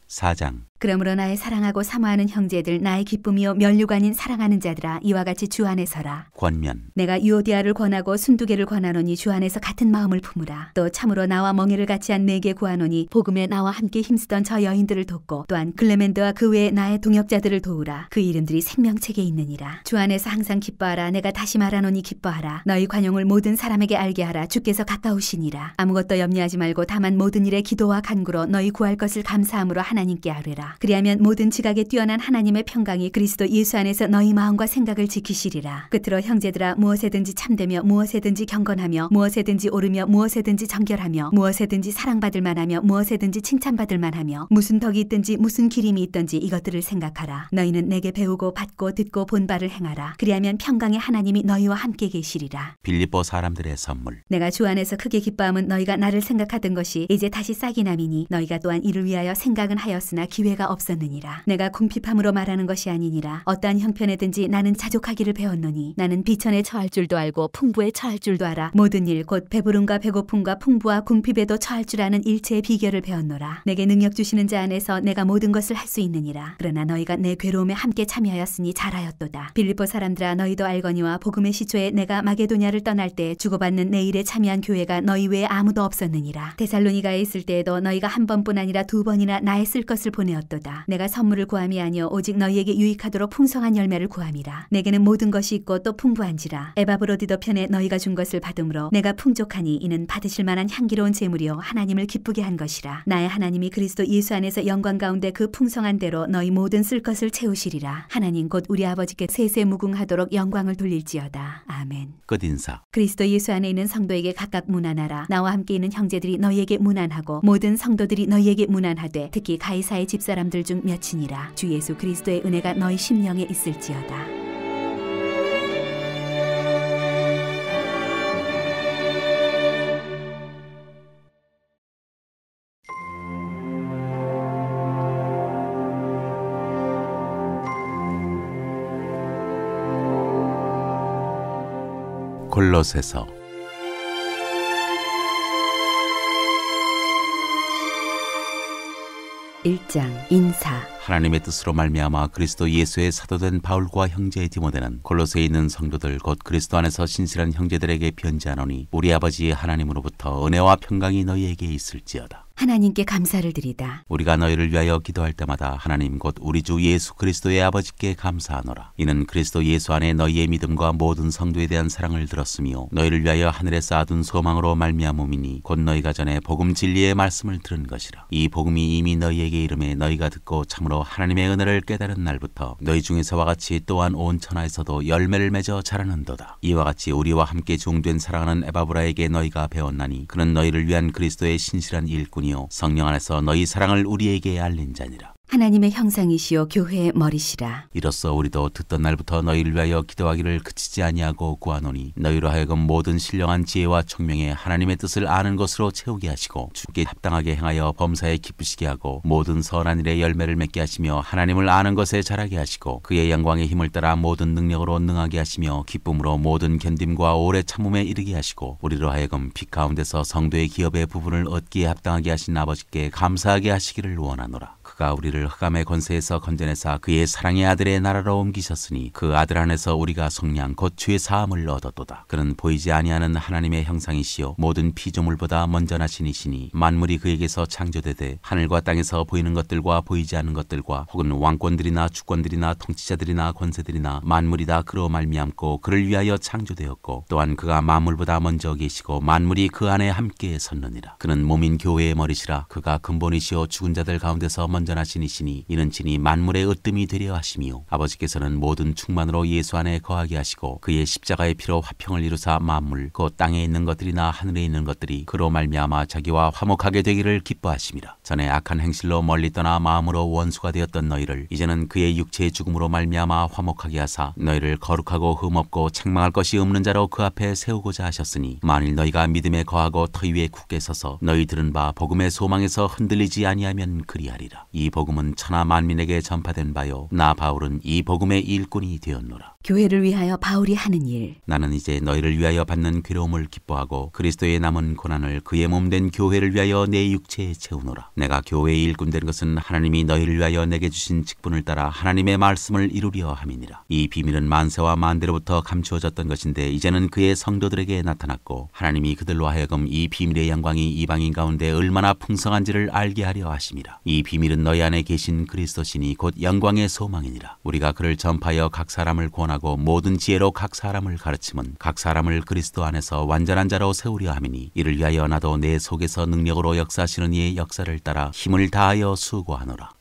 4장. 그러므로 나의 사랑하고 사모하는 형제들, 나의 기쁨이요 면류관인 사랑하는 자들아, 이와 같이 주 안에 서라. 권면. 내가 유오디아를 권하고 순두개를 권하노니 주 안에서 같은 마음을 품으라. 또 참으로 나와 멍에를 같이 한 내게 구하노니 복음에 나와 함께 힘쓰던 저 여인들을 돕고 또한 클레멘드와 그 외에 나의 동역자들을 도우라. 그 이름들이 생명책에 있느니라. 주 안에서 항상 기뻐하라. 내가 다시 말하노니 기뻐하라. 너희 관용을 모든 사람에게 알게 하라. 주께서 가까우시니라. 아무것도 염려하지 말고 다만 모든 일에 기도와 간구로 너희 구할 것을 감사함으로 하나님께 아뢰라. 그리하면 모든 지각에 뛰어난 하나님의 평강이 그리스도 예수 안에서 너희 마음과 생각을 지키시리라. 끝으로 형제들아, 무엇에든지 참되며 무엇에든지 경건하며 무엇에든지 오르며 무엇에든지 정결하며 무엇에든지 사랑받을 만하며 무엇에든지 칭찬받을 만하며 무슨 덕이 있든지 무슨 기림이 있든지 이것들을 생각하라. 너희는 내게 배우고 받고 듣고 본 바를 행하라. 그리하면 평강의 하나님이 너희와 함께 계시리라. 빌립보 사람들의 선물. 내가 주 안에서 크게 기뻐함은 너희가 나를 생각하던 것이 이제 다시 싹이 남이니 너희가 또한 이를 위하여 생각은 하였으나 기회가 없었느니라. 내가 궁핍함으로 말하는 것이 아니니라. 어떠한 형편에든지 나는 자족하기를 배웠노니 나는 비천에 처할 줄도 알고 풍부에 처할 줄도 알아. 모든 일 곧 배부름과 배고픔과 풍부와 궁핍에도 처할 줄 아는 일체의 비결을 배웠노라. 내게 능력 주시는 자 안에서 내가 모든 것을 할 수 있느니라. 그러나 너희가 내 괴로움에 함께 참여하였으니 잘하였도다. 빌립보 사람들아, 너희도 알거니와 복음의 시초에 내가 마게도냐를 떠날 때 주고받는 내 일에 참여한 교회가 너희 외에 아무도 없었느니라. 데살로니가에 있을 때에도 너희가 한 번뿐 아니라 두 번이나 나의 쓸 것을 보내었도다. 내가 선물을 구함이 아니요 오직 너희에게 유익하도록 풍성한 열매를 구함이라. 내게는 모든 것이 있고 또 풍부한지라. 에바브로디도 편에 너희가 준 것을 받음으로 내가 풍족하니 이는 받으실 만한 향기로운 제물이요 하나님을 기쁘게 한 것이라. 나의 하나님이 그리스도 예수 안에서 영광 가운데 그 풍성한 대로 너희 모든 쓸 것을 채우시리라. 하나님 곧 우리 아버지께 세세무궁하도록 영광을 돌릴지어다. 아멘. 끝인사. 그리스도 예수 안에 있는 성도에게 각각 문안하라. 나와 함께 있는 형제들이 너희에게 문안하고 모든 성도들이 너희에게 문안하되 특히 가이사의 집사람들 중 몇이니라. 주 예수 그리스도의 은혜가 너희 심령에 있을지어다. 골로새서. 일장 인사. 하나님의 뜻으로 말미암아 그리스도 예수의 사도된 바울과 형제 디모데는 골로새에 있는 성도들 곧 그리스도 안에서 신실한 형제들에게 편지하노니 우리 아버지 하나님으로부터 은혜와 평강이 너희에게 있을지어다. 하나님께 감사를 드리다. 우리가 너희를 위하여 기도할 때마다 하나님 곧 우리 주 예수 그리스도의 아버지께 감사하노라. 이는 그리스도 예수 안에 너희의 믿음과 모든 성도에 대한 사랑을 들었으며 너희를 위하여 하늘에 쌓아둔 소망으로 말미암음이니 곧 너희가 전에 복음 진리의 말씀을 들은 것이라. 이 복음이 이미 너희에게 이름에 너희가 듣고 참으로 하나님의 은혜를 깨달은 날부터 너희 중에서와 같이 또한 온 천하에서도 열매를 맺어 자라는도다. 이와 같이 우리와 함께 종된 사랑하는 에바브라에게 너희가 배웠나니 그는 너희를 위한 그리스도의 신실한 일꾼 성령 안에서 너희 사랑을 우리에게 알린 자니라. 하나님의 형상이시오 교회의 머리시라. 이로써 우리도 듣던 날부터 너희를 위하여 기도하기를 그치지 아니하고 구하노니 너희로 하여금 모든 신령한 지혜와 총명에 하나님의 뜻을 아는 것으로 채우게 하시고 주께 합당하게 행하여 범사에 기쁘시게 하고 모든 선한 일에 열매를 맺게 하시며 하나님을 아는 것에 자라게 하시고 그의 영광의 힘을 따라 모든 능력으로 능하게 하시며 기쁨으로 모든 견딤과 오래 참음에 이르게 하시고 우리로 하여금 빛 가운데서 성도의 기업의 부분을 얻기에 합당하게 하신 아버지께 감사하게 하시기를 원하노라. 그가 우리를 흑암의 권세에서 건져내사 그의 사랑의 아들의 나라로 옮기셨으니 그 아들 안에서 우리가 속량 곧 죄 사함을 얻었도다. 그는 보이지 아니하는 하나님의 형상이시요 모든 피조물보다 먼저 나신 이시니 만물이 그에게서 창조되되 하늘과 땅에서 보이는 것들과 보이지 않는 것들과 혹은 왕권들이나 주권들이나 통치자들이나 권세들이나 만물이 다 그로 말미암고 그를 위하여 창조되었고 또한 그가 만물보다 먼저 계시고 만물이 그 안에 함께 섰느니라. 그는 몸인 교회의 머리시라. 그가 근본이시요 죽은 자들 가운데서 먼저 나신 이시니 이는 친히 만물의 으뜸이 되려 하심이요 아버지께서는 모든 충만으로 예수 안에 거하게 하시고 그의 십자가의 피로 화평을 이루사 만물 곧 땅에 있는 것들이나 하늘에 있는 것들이 그로 말미암아 자기와 화목하게 되기를 기뻐하심이라. 전에 악한 행실로 멀리 떠나 마음으로 원수가 되었던 너희를 이제는 그의 육체의 죽음으로 말미암아 화목하게 하사 너희를 거룩하고 흠없고 책망할 것이 없는 자로 그 앞에 세우고자 하셨으니 만일 너희가 믿음에 거하고 터위 위에 굳게 서서 너희 들은 바 복음의 소망에서 흔들리지 아니하면 그리하리라. 이 복음은 천하 만민에게 전파된 바요 나 바울은 이 복음의 일꾼이 되었노라. 교회를 위하여 바울이 하는 일. 나는 이제 너희를 위하여 받는 괴로움을 기뻐하고 그리스도의 남은 고난을 그의 몸된 교회를 위하여 내 육체에 채우노라. 내가 교회의 일꾼 된 것은 하나님이 너희를 위하여 내게 주신 직분을 따라 하나님의 말씀을 이루려 함이니라. 이 비밀은 만세와 만대로부터 감추어졌던 것인데 이제는 그의 성도들에게 나타났고 하나님이 그들로 하여금 이 비밀의 영광이 이방인 가운데 얼마나 풍성한지를 알게 하려 하심이라. 이 비밀은 너희 안에 계신 그리스도시니 곧 영광의 소망이니라. 우리가 그를 전파하여 각 사람을 권하고 모든 지혜로 각 사람을 가르침은 각 사람을 그리스도 안에서 완전한 자로 세우려 함이니 이를 위하여 나도 내 속에서 능력으로 역사하시는 이의 역사를 따라 힘을 다하여 수고하노라.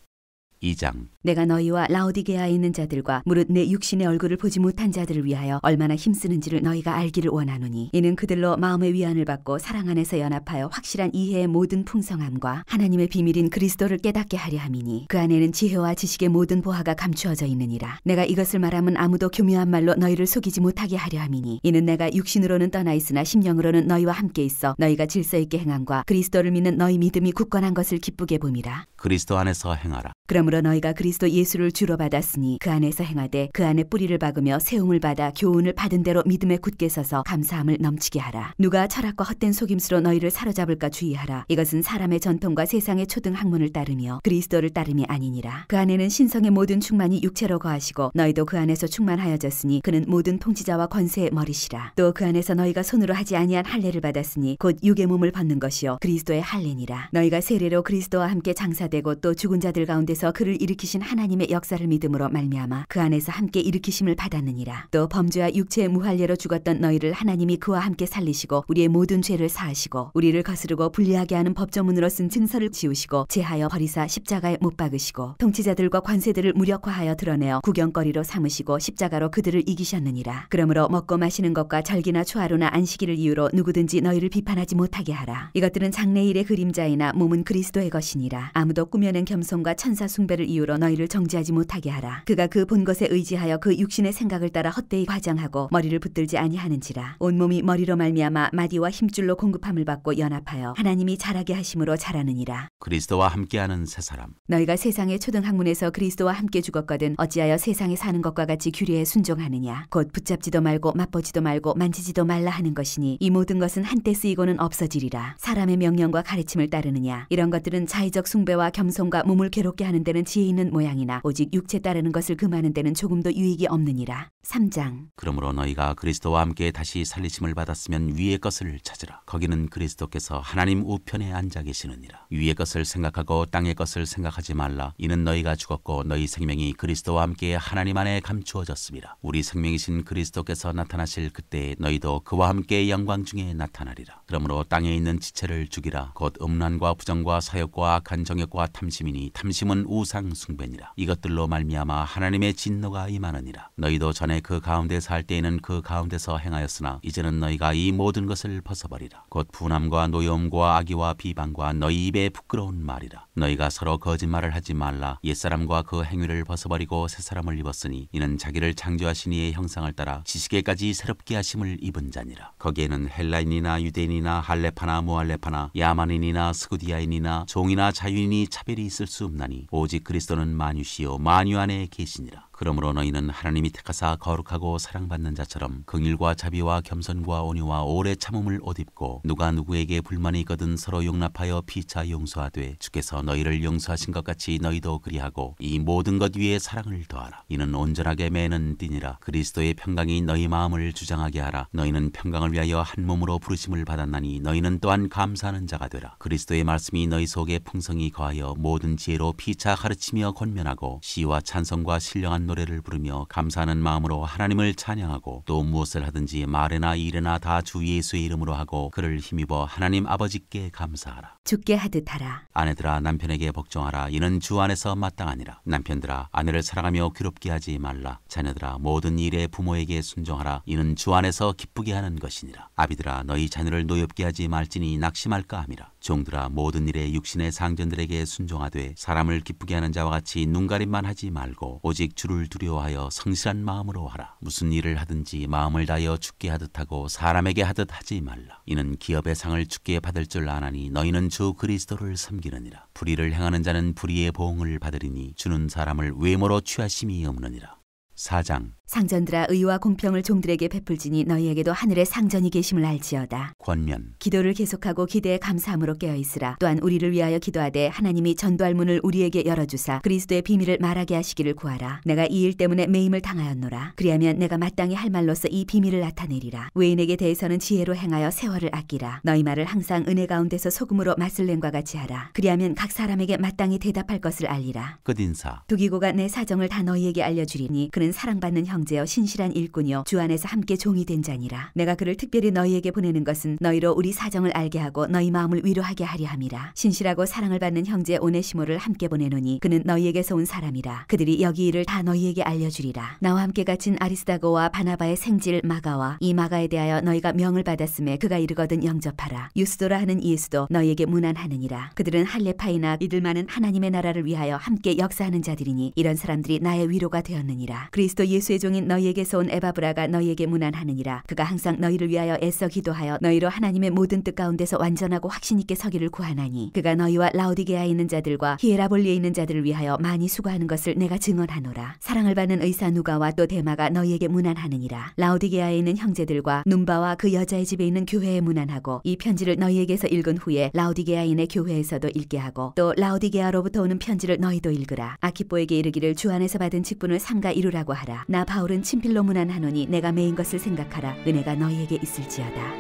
2장. 내가 너희와 라오디게아에 있는 자들과 무릇 내 육신의 얼굴을 보지 못한 자들을 위하여 얼마나 힘쓰는지를 너희가 알기를 원하노니 이는 그들로 마음의 위안을 받고 사랑 안에서 연합하여 확실한 이해의 모든 풍성함과 하나님의 비밀인 그리스도를 깨닫게 하려 함이니 그 안에는 지혜와 지식의 모든 보화가 감추어져 있느니라. 내가 이것을 말하면 아무도 교묘한 말로 너희를 속이지 못하게 하려 함이니 이는 내가 육신으로는 떠나 있으나 심령으로는 너희와 함께 있어 너희가 질서 있게 행함과 그리스도를 믿는 너희 믿음이 굳건한 것을 기쁘게 봄이라. 그리스도 안에서 행하라. 그러므로 너희가 그리스도 예수를 주로 받았으니 그 안에서 행하되 그 안에 뿌리를 박으며 세움을 받아 교훈을 받은 대로 믿음에 굳게 서서 감사함을 넘치게 하라. 누가 철학과 헛된 속임수로 너희를 사로잡을까 주의하라. 이것은 사람의 전통과 세상의 초등 학문을 따르며 그리스도를 따름이 아니니라. 그 안에는 신성의 모든 충만이 육체로 거하시고 너희도 그 안에서 충만하여졌으니 그는 모든 통치자와 권세의 머리시라. 또 그 안에서 너희가 손으로 하지 아니한 할례를 받았으니 곧 육의 몸을 벗는 것이요 그리스도의 할례니라. 너희가 세례로 그리스도와 함께 장사되고 또 죽은 자들 가운데서 그를 일으키신 하나님의 역사를 믿음으로 말미암아 그 안에서 함께 일으키심을 받았느니라. 또 범죄와 육체의 무할례로 죽었던 너희를 하나님이 그와 함께 살리시고 우리의 모든 죄를 사하시고 우리를 거스르고 불리하게 하는 법조문으로 쓴 증서를 지우시고 제하여 버리사 십자가에 못 박으시고 통치자들과 관세들을 무력화하여 드러내어 구경거리로 삼으시고 십자가로 그들을 이기셨느니라. 그러므로 먹고 마시는 것과 절기나 초하루나 안식일을 이유로 누구든지 너희를 비판하지 못하게 하라. 이것들은 장래일의 그림자이나 몸은 그리스도의 것이니라. 아무도 꾸며낸 겸손과 천사 숭배를 이유로 너희를 정죄하지 못하게 하라. 그가 그 본 것에 의지하여 그 육신의 생각을 따라 헛되이 과장하고 머리를 붙들지 아니하는지라. 온몸이 머리로 말미암아 마디와 힘줄로 공급함을 받고 연합하여 하나님이 자라게 하심으로 자라느니라. 그리스도와 함께하는 새 사람. 너희가 세상의 초등학문에서 그리스도와 함께 죽었거든 어찌하여 세상에 사는 것과 같이 규례에 순종하느냐. 곧 붙잡지도 말고 맛보지도 말고 만지지도 말라 하는 것이니 이 모든 것은 한때 쓰이고는 없어지리라. 사람의 명령과 가르침을 따르느냐. 이런 것들은 자의적 숭배와 겸손과 몸을 괴롭게 하는 데는 지혜 있는 모양이나 오직 육체 따르는 것을 금하는 데는 조금도 유익이 없느니라. 3장. 그러므로 너희가 그리스도와 함께 다시 살리심을 받았으면 위의 것을 찾으라. 거기는 그리스도께서 하나님 우편에 앉아 계시느니라. 위의 것을 생각하고 땅의 것을 생각하지 말라. 이는 너희가 죽었고 너희 생명이 그리스도와 함께 하나님 안에 감추어졌습니다. 우리 생명이신 그리스도께서 나타나실 그때에 너희도 그와 함께 영광 중에 나타나리라. 그러므로 땅에 있는 지체를 죽이라. 곧 음란과 부정과 사욕과 악한 정욕과 탐심이니 탐심은 우상 숭배니라. 이것들로 말미암아 하나님의 진노가 임하느니라. 너희도 전에 그 가운데 살 때에는 그 가운데서 행하였으나 이제는 너희가 이 모든 것을 벗어버리라. 곧 분함과 노여움과 악의와 비방과 너희 입에 부끄러운 말이라. 너희가 서로 거짓말을 하지 말라. 옛사람과 그 행위를 벗어버리고 새사람을 입었으니 이는 자기를 창조하신 이의 형상을 따라 지식에까지 새롭게 하심을 입은 자니라. 거기에는 헬라인이나 유대인이나 할레파나 무할레파나 야만인이나 스구디아인이나 종이나 자유인이 차별이 있을 수 없나니 오직 그리스도는 만유시요 만유 안에 계시니라. 그러므로 너희는 하나님이 택하사 거룩하고 사랑받는 자처럼 긍휼과 자비와 겸손과 온유와 오래 참음을 옷 입고 누가 누구에게 불만이 있거든 서로 용납하여 피차 용서하되 주께서 너희를 용서하신 것 같이 너희도 그리하고 이 모든 것 위에 사랑을 더하라. 이는 온전하게 매는 띠니라. 그리스도의 평강이 너희 마음을 주장하게 하라. 너희는 평강을 위하여 한 몸으로 부르심을 받았나니 너희는 또한 감사하는 자가 되라. 그리스도의 말씀이 너희 속에 풍성히 거하여 모든 지혜로 피차 가르치며 권면하고 시와 찬송과 신령한 노래를 부르며 감사하는 마음으로 하나님을 찬양하고 또 무엇을 하든지 말에나 일에나 다 주 예수의 이름으로 하고 그를 힘입어 하나님 아버지께 감사하라. 주께 하듯 하라. 아내들아 남편에게 복종하라. 이는 주 안에서 마땅하니라. 남편들아 아내를 사랑하며 괴롭게 하지 말라. 자녀들아 모든 일에 부모에게 순종하라. 이는 주 안에서 기쁘게 하는 것이니라. 아비들아 너희 자녀를 노엽게 하지 말지니 낙심할까 함이라. 종들아 모든 일에 육신의 상전들에게 순종하되 사람을 기쁘게 하는 자와 같이 눈가림만 하지 말고 오직 주를 두려워하여 성실한 마음으로 하라. 무슨 일을 하든지 마음을 다하여 주께 하듯 하고 사람에게 하듯 하지 말라. 이는 기업의 상을 주께 받을 줄 아나니 너희는 주 그리스도를 섬기느니라. 불의를 행하는 자는 불의의 보응을 받으리니 주는 사람을 외모로 취하심이 없느니라. 4장. 상전들아 의와 공평을 종들에게 베풀지니 너희에게도 하늘에 상전이 계심을 알지어다. 권면. 기도를 계속하고 기대에 감사함으로 깨어있으라. 또한 우리를 위하여 기도하되 하나님이 전도할 문을 우리에게 열어주사 그리스도의 비밀을 말하게 하시기를 구하라. 내가 이 일 때문에 매임을 당하였노라. 그리하면 내가 마땅히 할 말로서 이 비밀을 나타내리라. 외인에게 대해서는 지혜로 행하여 세월을 아끼라. 너희 말을 항상 은혜 가운데서 소금으로 맛을 낸과 같이 하라. 그리하면 각 사람에게 마땅히 대답할 것을 알리라. 끝인사. 두기고가 내 사정을 다 너희에게 알려주리니 그는 사랑받는 형제여 신실한 일꾼이요 주 안에서 함께 종이 된 자니라. 내가 그를 특별히 너희에게 보내는 것은 너희로 우리 사정을 알게 하고 너희 마음을 위로하게 하려 함이라. 신실하고 사랑을 받는 형제 오네시모를 함께 보내노니 그는 너희에게서 온 사람이라. 그들이 여기 일을 다 너희에게 알려주리라. 나와 함께 갇힌 아리스다고와 바나바의 생질 마가와 이 마가에 대하여 너희가 명을 받았음에 그가 이르거든 영접하라. 유스도라 하는 예수도 너희에게 문안하느니라. 그들은 할레파이나 이들만은 하나님의 나라를 위하여 함께 역사하는 자들이니 이런 사람들이 나의 위로가 되었느니라. 그리스도 예수의 종인 너희에게서 온 에바브라가 너희에게 문안하느니라. 그가 항상 너희를 위하여 애써 기도하여 너희로 하나님의 모든 뜻 가운데서 완전하고 확신 있게 서기를 구하나니 그가 너희와 라오디게아에 있는 자들과 히에라볼리에 있는 자들을 위하여 많이 수고하는 것을 내가 증언하노라. 사랑을 받는 의사 누가와 또 데마가 너희에게 문안하느니라. 라오디게아에 있는 형제들과 num바와 그 여자의 집에 있는 교회에 문안하고 이 편지를 너희에게서 읽은 후에 라오디게아인의 교회에서도 읽게 하고 또 라오디게아로부터 오는 편지를 너희도 읽으라. 아키뽀에게 이르기를 주 안에서 받은 직분을 삼가 이루라고 하라. 나 바울은 친필로 문안하노니 내가 매인 것을 생각하라. 은혜가 너희에게 있을지어다.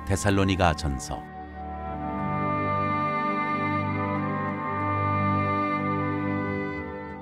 데살로니가 전서.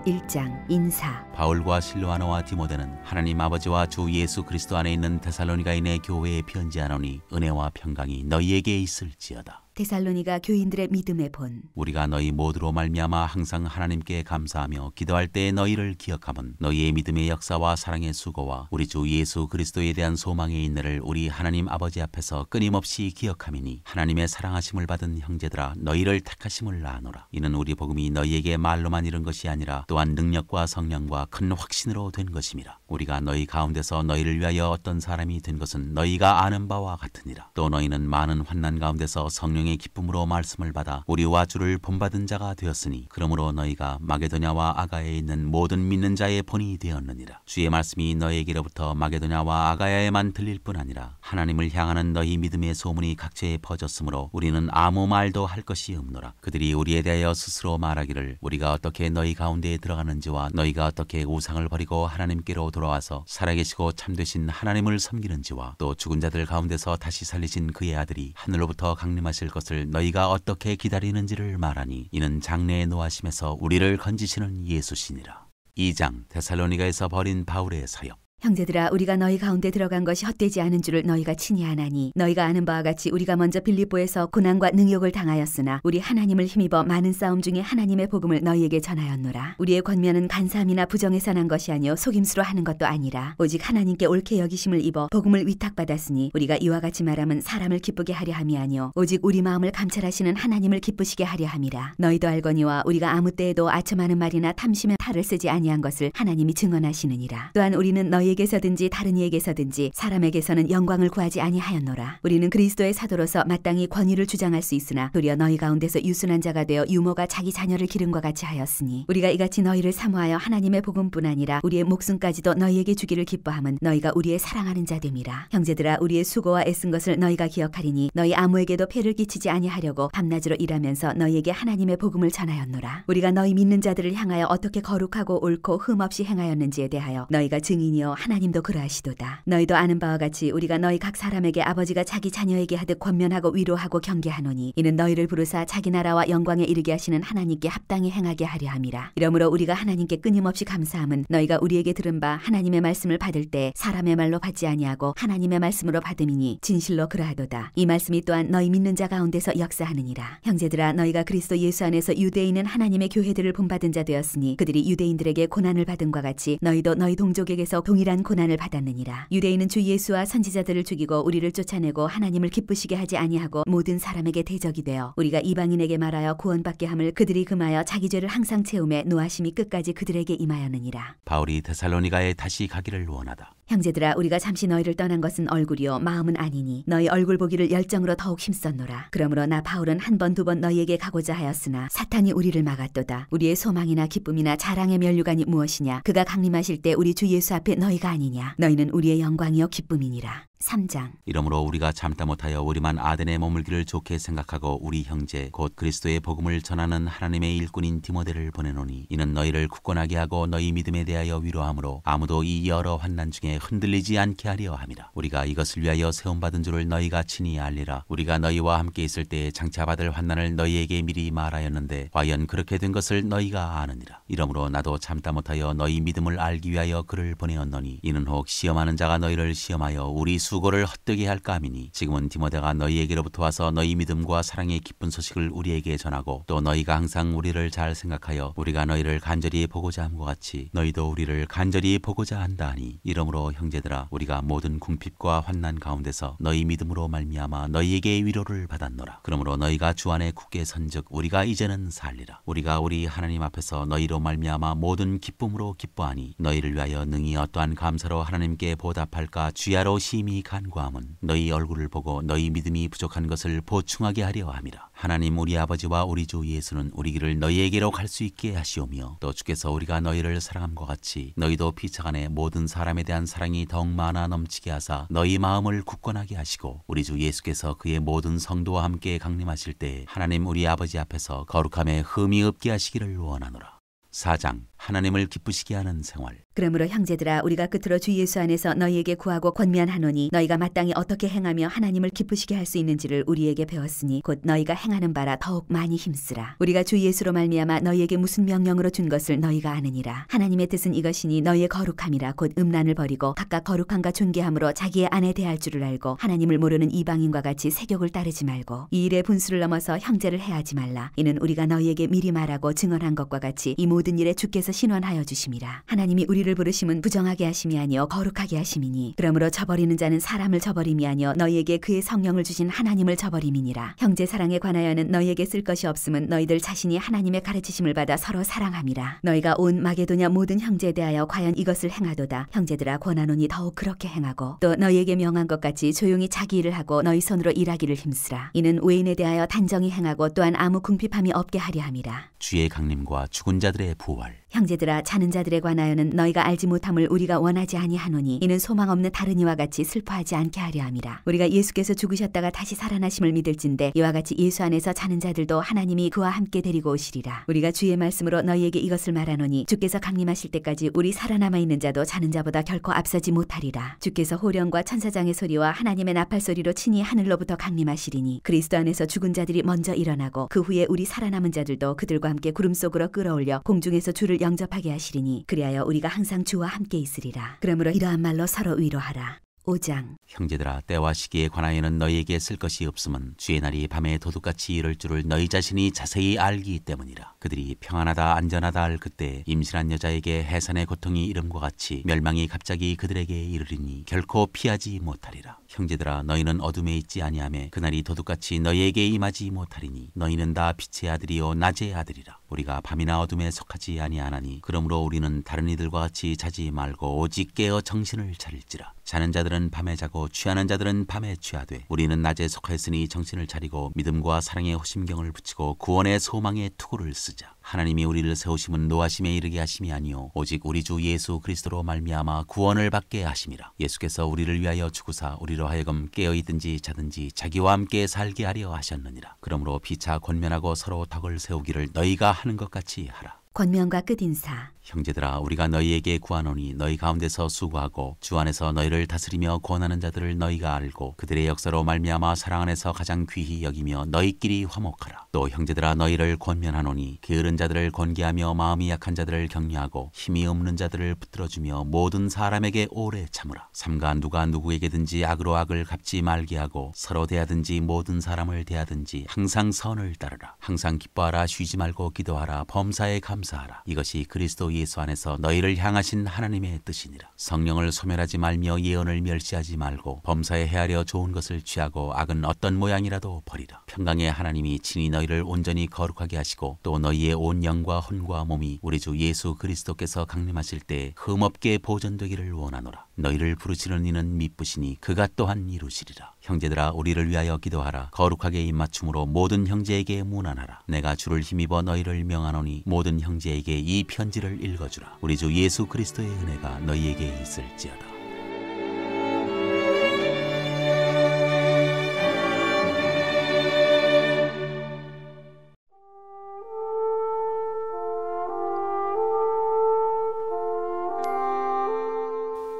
일장 인사. 바울과 실로아노와 디모데는 하나님 아버지와 주 예수 그리스도 안에 있는 데살로니가인의 교회에 편지하노니 은혜와 평강이 너희에게 있을지어다. 데살로니가 교인들의 믿음의 본. 우리가 너희 모두로 말미암아 항상 하나님께 감사하며 기도할 때에 너희를 기억함은 너희의 믿음의 역사와 사랑의 수고와 우리 주 예수 그리스도에 대한 소망의 인내를 우리 하나님 아버지 앞에서 끊임없이 기억함이니 하나님의 사랑하심을 받은 형제들아 너희를 택하심을 아노라. 이는 우리 복음이 너희에게 말로만 이른 것이 아니라 또한 능력과 성령과 큰 확신으로 된 것임이라. 우리가 너희 가운데서 너희를 위하여 어떤 사람이 된 것은 너희가 아는 바와 같으니라. 또 너희는 많은 환난 가운데서 성령의 기쁨으로 말씀을 받아 우리와 주를 본받은 자가 되었으니 그러므로 너희가 마게도냐와 아가야에 있는 모든 믿는 자의 본이 되었느니라. 주의 말씀이 너희에게로부터 마게도냐와 아가야에만 들릴 뿐 아니라 하나님을 향하는 너희 믿음의 소문이 각처에 퍼졌으므로 우리는 아무 말도 할 것이 없노라. 그들이 우리에 대하여 스스로 말하기를 우리가 어떻게 너희 가운데에 들어가는지와 너희가 어떻게 우상을 버리고 하나님께로 돌아와서 살아계시고 참되신 하나님을 섬기는지와 또 죽은 자들 가운데서 다시 살리신 그의 아들이 하늘로부터 강림하실 것을 너희가 어떻게 기다리는지를 말하니 이는 장래의 노하심에서 우리를 건지시는 예수시니라. 2장 데살로니가에서 벌인 바울의 사역. 형제들아 우리가 너희 가운데 들어간 것이 헛되지 않은 줄을 너희가 친히 아나니 너희가 아는 바와 같이 우리가 먼저 빌립보에서 고난과 능욕을 당하였으나 우리 하나님을 힘입어 많은 싸움 중에 하나님의 복음을 너희에게 전하였노라. 우리의 권면은 간사함이나 부정에서 난 것이 아니요 속임수로 하는 것도 아니라 오직 하나님께 옳게 여기심을 입어 복음을 위탁받았으니 우리가 이와 같이 말하면 사람을 기쁘게 하려 함이 아니요 오직 우리 마음을 감찰하시는 하나님을 기쁘시게 하려 함이라. 너희도 알거니와 우리가 아무 때에도 아첨하는 말이나 탐심의 탈을 쓰지 아니한 것을 하나님이 증언하시느니라. 또한 우리는 너희 너희에게서든지 다른 이에게서든지 사람에게서는 영광을 구하지 아니하였노라. 우리는 그리스도의 사도로서 마땅히 권위를 주장할 수 있으나 도리어 너희 가운데서 유순한 자가 되어 유모가 자기 자녀를 기름과 같이 하였으니 우리가 이같이 너희를 사모하여 하나님의 복음뿐 아니라 우리의 목숨까지도 너희에게 주기를 기뻐함은 너희가 우리의 사랑하는 자됨이라. 형제들아, 우리의 수고와 애쓴 것을 너희가 기억하리니 너희 아무에게도 폐를 끼치지 아니하려고 밤낮으로 일하면서 너희에게 하나님의 복음을 전하였노라. 우리가 너희 믿는 자들을 향하여 어떻게 거룩하고 옳고 흠없이 행하였는지에 대하여 너희가 증인이요 하나님도 그러하시도다. 너희도 아는 바와 같이 우리가 너희 각 사람에게 아버지가 자기 자녀에게 하듯 권면하고 위로하고 경계하노니 이는 너희를 부르사 자기 나라와 영광에 이르게 하시는 하나님께 합당히 행하게 하려 함이라. 이러므로 우리가 하나님께 끊임없이 감사함은 너희가 우리에게 들은 바 하나님의 말씀을 받을 때 사람의 말로 받지 아니하고 하나님의 말씀으로 받음이니 진실로 그러하도다. 이 말씀이 또한 너희 믿는 자 가운데서 역사하느니라. 형제들아, 너희가 그리스도 예수 안에서 유대인은 하나님의 교회들을 본받은 자 되었으니 그들이 유대인들에게 고난을 받은과 같이 너희도 너희 동족에게서 동일한 고난을 받았느니라. 유대인은 주 예수와 선지자들을 죽이고 우리를 쫓아내고 하나님을 기쁘시게 하지 아니하고 모든 사람에게 대적이 되어 우리가 이방인에게 말하여 구원받게 함을 그들이 금하여 자기 죄를 항상 채우매 노하심이 끝까지 그들에게 임하였느니라. 바울이 데살로니가에 다시 가기를 원하다. 형제들아, 우리가 잠시 너희를 떠난 것은 얼굴이요 마음은 아니니 너희 얼굴 보기를 열정으로 더욱 힘썼노라. 그러므로 나 바울은 한 번 두 번 너희에게 가고자 하였으나 사탄이 우리를 막았도다. 우리의 소망이나 기쁨이나 자랑의 면류관이 무엇이냐? 그가 강림하실 때 우리 주 예수 앞에 너희가 아니냐? 너희는 우리의 영광이요 기쁨이니라. 3장. 이러므로 우리가 참다 못하여 우리만 아덴에 머물기를 좋게 생각하고 우리 형제 곧 그리스도의 복음을 전하는 하나님의 일꾼인 디모데를 보내노니 이는 너희를 굳건하게 하고 너희 믿음에 대하여 위로하므로 아무도 이 여러 환난 중에 흔들리지 않게 하려 함이라. 우리가 이것을 위하여 세움받은 줄을 너희가 친히 알리라. 우리가 너희와 함께 있을 때에 장차 받을 환난을 너희에게 미리 말하였는데 과연 그렇게 된 것을 너희가 아느니라. 이러므로 나도 참다 못하여 너희 믿음을 알기 위하여 그를 보내었노니 이는 혹 시험하는 자가 너희를 시험하여 우리 수고를 헛되게 할까 함이니 지금은 디모데가 너희에게로부터 와서 너희 믿음과 사랑의 기쁜 소식을 우리에게 전하고 또 너희가 항상 우리를 잘 생각하여 우리가 너희를 간절히 보고자 함과 같이 너희도 우리를 간절히 보고자 한다 하니 이러므로 형제들아, 우리가 모든 궁핍과 환난 가운데서 너희 믿음으로 말미암아 너희에게 위로를 받았노라. 그러므로 너희가 주 안에 굳게 선즉 우리가 이제는 살리라. 우리가 우리 하나님 앞에서 너희로 말미암아 모든 기쁨으로 기뻐하니 너희를 위하여 능히 어떠한 감사로 하나님께 보답할까 주야로 심히 간구함은 너희 얼굴을 보고 너희 믿음이 부족한 것을 보충하게 하려 함이라. 하나님 우리 아버지와 우리 주 예수는 우리 길을 너희에게로 갈 수 있게 하시오며 또 주께서 우리가 너희를 사랑함과 같이 너희도 피차간에 모든 사람에 대한 사랑이 더욱 많아 넘치게 하사 너희 마음을 굳건하게 하시고 우리 주 예수께서 그의 모든 성도와 함께 강림하실 때 하나님 우리 아버지 앞에서 거룩함에 흠이 없게 하시기를 원하노라. 4장. 하나님을 기쁘시게 하는 생활. 그러므로 형제들아, 우리가 끝으로 주 예수 안에서 너희에게 구하고 권면하노니 너희가 마땅히 어떻게 행하며 하나님을 기쁘시게 할 수 있는지를 우리에게 배웠으니 곧 너희가 행하는 바라 더욱 많이 힘쓰라. 우리가 주 예수로 말미암아 너희에게 무슨 명령으로 준 것을 너희가 아느니라. 하나님의 뜻은 이것이니 너희의 거룩함이라 곧 음란을 버리고 각각 거룩함과 존귀함으로 자기의 아내 대할 줄을 알고 하나님을 모르는 이방인과 같이 세욕을 따르지 말고 이 일의 분수를 넘어서 형제를 해하지 말라. 이는 우리가 너희에게 미리 말하고 증언한 것과 같이 이 모든 일에 주께서 신원하여 주심이라. 하나님이 우리를 부르심은 부정하게 하심이 아니요 거룩하게 하심이니 그러므로 저버리는 자는 사람을 저버림이 아니요 너희에게 그의 성령을 주신 하나님을 저버림이니라. 형제 사랑에 관하여는 너희에게 쓸 것이 없음은 너희들 자신이 하나님의 가르치심을 받아 서로 사랑함이라. 너희가 온 마게도냐 모든 형제에 대하여 과연 이것을 행하도다. 형제들아, 권하노니 더욱 그렇게 행하고 또 너희에게 명한 것 같이 조용히 자기 일을 하고 너희 손으로 일하기를 힘쓰라. 이는 외인에 대하여 단정히 행하고 또한 아무 궁핍함이 없게 하려 함이라. 주의 강림과 죽은 자들의 부활. 형제들아, 자는 자들에 관하여는 너희가 알지 못함을 우리가 원하지 아니하노니 이는 소망 없는 다른 이와 같이 슬퍼하지 않게 하려 함이라. 우리가 예수께서 죽으셨다가 다시 살아나심을 믿을진대 이와 같이 예수 안에서 자는 자들도 하나님이 그와 함께 데리고 오시리라. 우리가 주의 말씀으로 너희에게 이것을 말하노니 주께서 강림하실 때까지 우리 살아남아 있는 자도 자는 자보다 결코 앞서지 못하리라. 주께서 호령과 천사장의 소리와 하나님의 나팔 소리로 친히 하늘로부터 강림하시리니 그리스도 안에서 죽은 자들이 먼저 일어나고 그 후에 우리 살아남은 자들도 그들과 함께 구름 속으로 끌어올려 공중에서 주를 영접하게 하시리니 그리하여 우리가 항상 주와 함께 있으리라. 그러므로 이러한 말로 서로 위로하라. 5장. 형제들아, 때와 시기에 관하여는 너희에게 쓸 것이 없음은 주의 날이 밤에 도둑같이 이를 줄을 너희 자신이 자세히 알기 때문이라. 그들이 평안하다 안전하다 할 그때 임신한 여자에게 해산의 고통이 이름과 같이 멸망이 갑자기 그들에게 이르리니 결코 피하지 못하리라. 형제들아, 너희는 어둠에 있지 아니하매 그날이 도둑같이 너희에게 임하지 못하리니 너희는 다 빛의 아들이요 낮의 아들이라. 우리가 밤이나 어둠에 속하지 아니하나니 그러므로 우리는 다른 이들과 같이 자지 말고 오직 깨어 정신을 차릴지라. 자는 자들은 밤에 자고 취하는 자들은 밤에 취하되 우리는 낮에 속하였으니 정신을 차리고 믿음과 사랑의 호심경을 붙이고 구원의 소망의 투구를 쓰자. 하나님이 우리를 세우심은 노하심에 이르게 하심이 아니요 오직 우리 주 예수 그리스도로 말미암아 구원을 받게 하심이라. 예수께서 우리를 위하여 죽으사 우리로 하여금 깨어있든지 자든지 자기와 함께 살게 하려 하셨느니라. 그러므로 피차 권면하고 서로 덕을 세우기를 너희가 하는 것 같이 하라. 권면과 끝인사. 형제들아, 우리가 너희에게 구하노니 너희 가운데서 수고하고 주 안에서 너희를 다스리며 권하는 자들을 너희가 알고 그들의 역사로 말미암아 사랑 안에서 가장 귀히 여기며 너희끼리 화목하라. 또 형제들아, 너희를 권면하노니 게으른 자들을 권계하며 마음이 약한 자들을 격려하고 힘이 없는 자들을 붙들어주며 모든 사람에게 오래 참으라. 삼가 누가 누구에게든지 악으로 악을 갚지 말게 하고 서로 대하든지 모든 사람을 대하든지 항상 선을 따르라. 항상 기뻐하라. 쉬지 말고 기도하라. 범사에 감사하라. 이것이 그리스도 예수 안에서 너희를 향하신 하나님의 뜻이니라. 성령을 소멸하지 말며 예언을 멸시하지 말고 범사에 헤아려 좋은 것을 취하고 악은 어떤 모양이라도 버리라. 평강의 하나님이 친히 너희를 온전히 거룩하게 하시고 또 너희의 온 영과 혼과 몸이 우리 주 예수 그리스도께서 강림하실 때 흠없게 보존되기를 원하노라. 너희를 부르시는 이는 미쁘시니 그가 또한 이루시리라. 형제들아, 우리를 위하여 기도하라. 거룩하게 입맞춤으로 모든 형제에게 문안하라. 내가 주를 힘입어 너희를 명하노니 모든 형제에게 이 편지를 읽어주라. 우리 주 예수 그리스도의 은혜가 너희에게 있을지어다.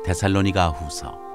데살로니가 후서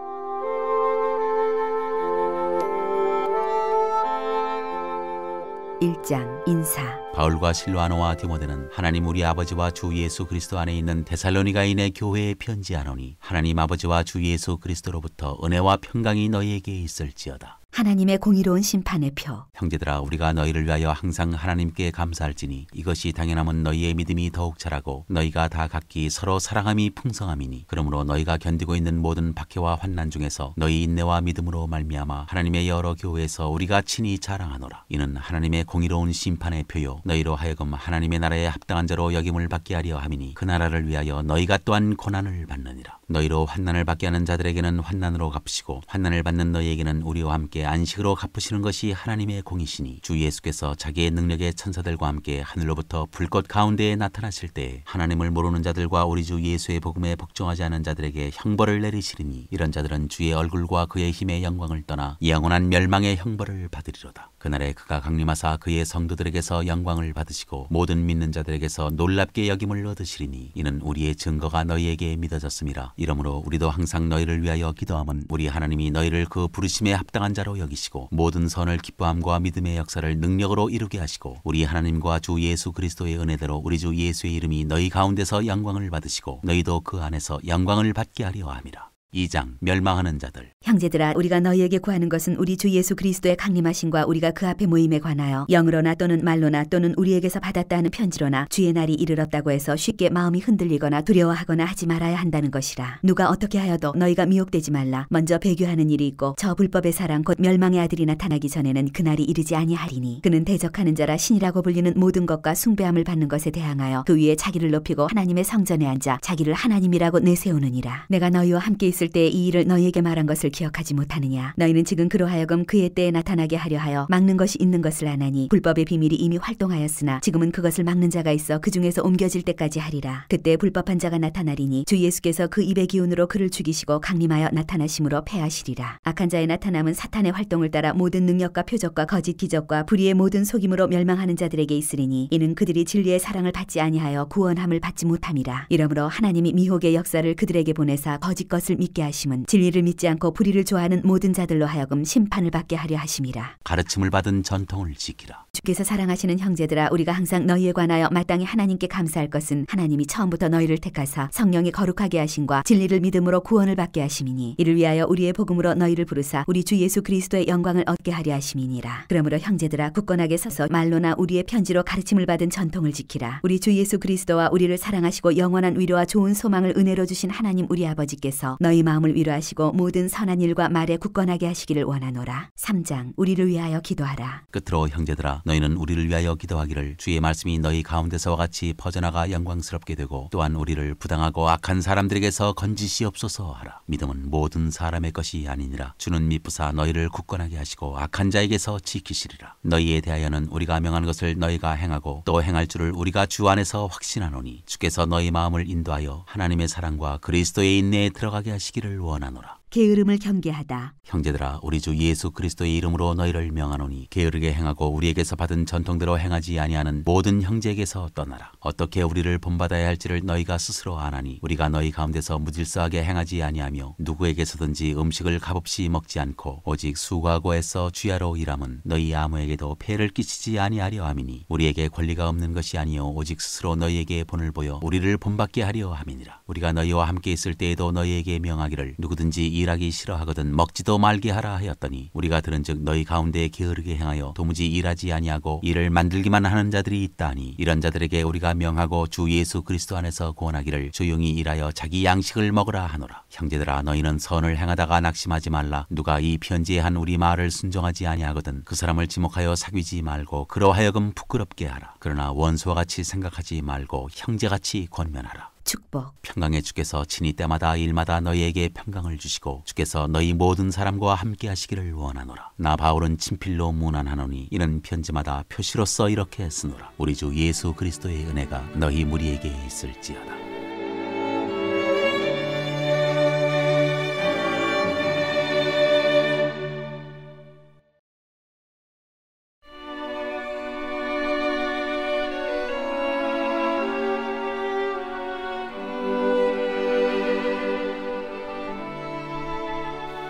1장. 인사. 바울과 실와노와 디모데는 하나님 우리 아버지와 주 예수 그리스도 안에 있는 데살로니가인의 교회에 편지하노니 하나님 아버지와 주 예수 그리스도로부터 은혜와 평강이 너희에게 있을지어다. 하나님의 공의로운 심판의 표. 형제들아, 우리가 너희를 위하여 항상 하나님께 감사할지니 이것이 당연함은 너희의 믿음이 더욱 자라고 너희가 다 각기 서로 사랑함이 풍성함이니 그러므로 너희가 견디고 있는 모든 박해와 환난 중에서 너희 인내와 믿음으로 말미암아 하나님의 여러 교회에서 우리가 친히 자랑하노라. 이는 하나님의 공의로운 심판의 표요 너희로 하여금 하나님의 나라에 합당한 자로 여김을 받게 하려 함이니 그 나라를 위하여 너희가 또한 고난을 받느니라. 너희로 환난을 받게 하는 자들에게는 환난으로 갚으시고 환난을 받는 너희에게는 우리와 함께 안식으로 갚으시는 것이 하나님의 공이시니 주 예수께서 자기의 능력의 천사들과 함께 하늘로부터 불꽃 가운데에 나타나실 때 하나님을 모르는 자들과 우리 주 예수의 복음에 복종하지 않은 자들에게 형벌을 내리시리니 이런 자들은 주의 얼굴과 그의 힘의 영광을 떠나 영원한 멸망의 형벌을 받으리로다. 그날에 그가 강림하사 그의 성도들에게서 영광을 받으시고 모든 믿는 자들에게서 놀랍게 여김을 얻으시리니 이는 우리의 증거가 너희에게 믿어졌음이라. 이러므로 우리도 항상 너희를 위하여 기도함은 우리 하나님이 너희를 그 부르심에 합당한 자로 여기시고 모든 선을 기뻐함과 믿음의 역사를 능력으로 이루게 하시고 우리 하나님과 주 예수 그리스도의 은혜대로 우리 주 예수의 이름이 너희 가운데서 영광을 받으시고 너희도 그 안에서 영광을 받게 하려 함이라. 2장. 멸망하는 자들. 형제들아, 우리가 너희에게 구하는 것은 우리 주 예수 그리스도의 강림하심과 우리가 그 앞에 모임에 관하여 영으로나 또는 말로나 또는 우리에게서 받았다 하는 편지로나 주의 날이 이르렀다고 해서 쉽게 마음이 흔들리거나 두려워하거나 하지 말아야 한다는 것이라. 누가 어떻게 하여도 너희가 미혹되지 말라. 먼저 배교하는 일이 있고 저 불법의 사랑 곧 멸망의 아들이 나타나기 전에는 그날이 이르지 아니하리니 그는 대적하는 자라 신이라고 불리는 모든 것과 숭배함을 받는 것에 대항하여 그 위에 자기를 높이고 하나님의 성전에 앉아 자기를 하나님이라고 내세우느니라. 내가 너희와 함께 있을 때 이 일을 너희에게 말한 것을 기억하지 못하느냐. 너희는 지금 그로 하여금 그의 때에 나타나게 하려 하여 막는 것이 있는 것을 아나니 불법의 비밀이 이미 활동하였으나 지금은 그것을 막는 자가 있어 그 중에서 옮겨질 때까지 하리라. 그때 불법한 자가 나타나리니 주 예수께서 그 입의 기운으로 그를 죽이시고 강림하여 나타나심으로 패하시리라. 악한 자의 나타남은 사탄의 활동을 따라 모든 능력과 표적과 거짓 기적과 불의의 모든 속임으로 멸망하는 자들에게 있으리니 이는 그들이 진리의 사랑을 받지 아니하여 구원함을 받지 못함이라. 이러므로 하나님이 미혹의 역사를 그들에게 보내사 거짓 것을 믿게 하심은 진리를 믿지 않고 불의를 좋아하는 모든 자들로 하여금 심판을 받게 하려 하심이라. 가르침을 받은 전통을 지키라. 주께서 사랑하시는 형제들아, 우리가 항상 너희에 관하여 마땅히 하나님께 감사할 것은 하나님이 처음부터 너희를 택하사 성령이 거룩하게 하심과 진리를 믿음으로 구원을 받게 하심이니, 이를 위하여 우리의 복음으로 너희를 부르사 우리 주 예수 그리스도의 영광을 얻게 하려 하심이니라. 그러므로 형제들아, 굳건하게 서서 말로나 우리의 편지로 가르침을 받은 전통을 지키라. 우리 주 예수 그리스도와 우리를 사랑하시고 영원한 위로와 좋은 소망을 은혜로 주신 하나님 우리 아버지께서 너희 마음을 위로하시고 모든 선한 일과 말에 굳건하게 하시기를 원하노라. 3장. 우리를 위하여 기도하라. 끝으로 형제들아, 너희는 우리를 위하여 기도하기를, 주의 말씀이 너희 가운데서와 같이 퍼져나가 영광스럽게 되고 또한 우리를 부당하고 악한 사람들에게서 건지시옵소서 하라. 믿음은 모든 사람의 것이 아니니라. 주는 미쁘사 너희를 굳건하게 하시고 악한 자에게서 지키시리라. 너희에 대하여는 우리가 명한 것을 너희가 행하고 또 행할 줄을 우리가 주 안에서 확신하노니, 주께서 너희 마음을 인도하여 하나님의 사랑과 그리스도의 인내에 들어가게 하시기를 원하노라. 게으름을 경계하다. 형제들아, 우리 주 예수 그리스도의 이름으로 너희를 명하노니, 게으르게 행하고 우리에게서 받은 전통대로 행하지 아니하는 모든 형제에게서 떠나라. 어떻게 우리를 본받아야 할지를 너희가 스스로 아나니, 우리가 너희 가운데서 무질서하게 행하지 아니하며 누구에게서든지 음식을 값없이 먹지 않고 오직 수고하고 애써 주야로 일함은 너희 아무에게도 폐를 끼치지 아니하려 함이니, 우리에게 권리가 없는 것이 아니요 오직 스스로 너희에게 본을 보여 우리를 본받게 하려 함이니라. 우리가 너희와 함께 있을 때에도 너희에게 명하기를, 누구든지 일하기 싫어하거든 먹지도 말게 하라 하였더니, 우리가 들은즉 너희 가운데 게으르게 행하여 도무지 일하지 아니하고 일을 만들기만 하는 자들이 있다니, 이런 자들에게 우리가 명하고 주 예수 그리스도 안에서 구원하기를 조용히 일하여 자기 양식을 먹으라 하노라. 형제들아, 너희는 선을 행하다가 낙심하지 말라. 누가 이 편지에 한 우리 말을 순종하지 아니하거든 그 사람을 지목하여 사귀지 말고 그로 하여금 부끄럽게 하라. 그러나 원수와 같이 생각하지 말고 형제같이 권면하라. 축복. 평강의 주께서 친히 때마다 일마다 너희에게 평강을 주시고 주께서 너희 모든 사람과 함께 하시기를 원하노라. 나 바울은 친필로 문안하노니, 이는 편지마다 표시로써 이렇게 쓰노라. 우리 주 예수 그리스도의 은혜가 너희 무리에게 있을지어다.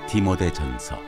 디모데전서.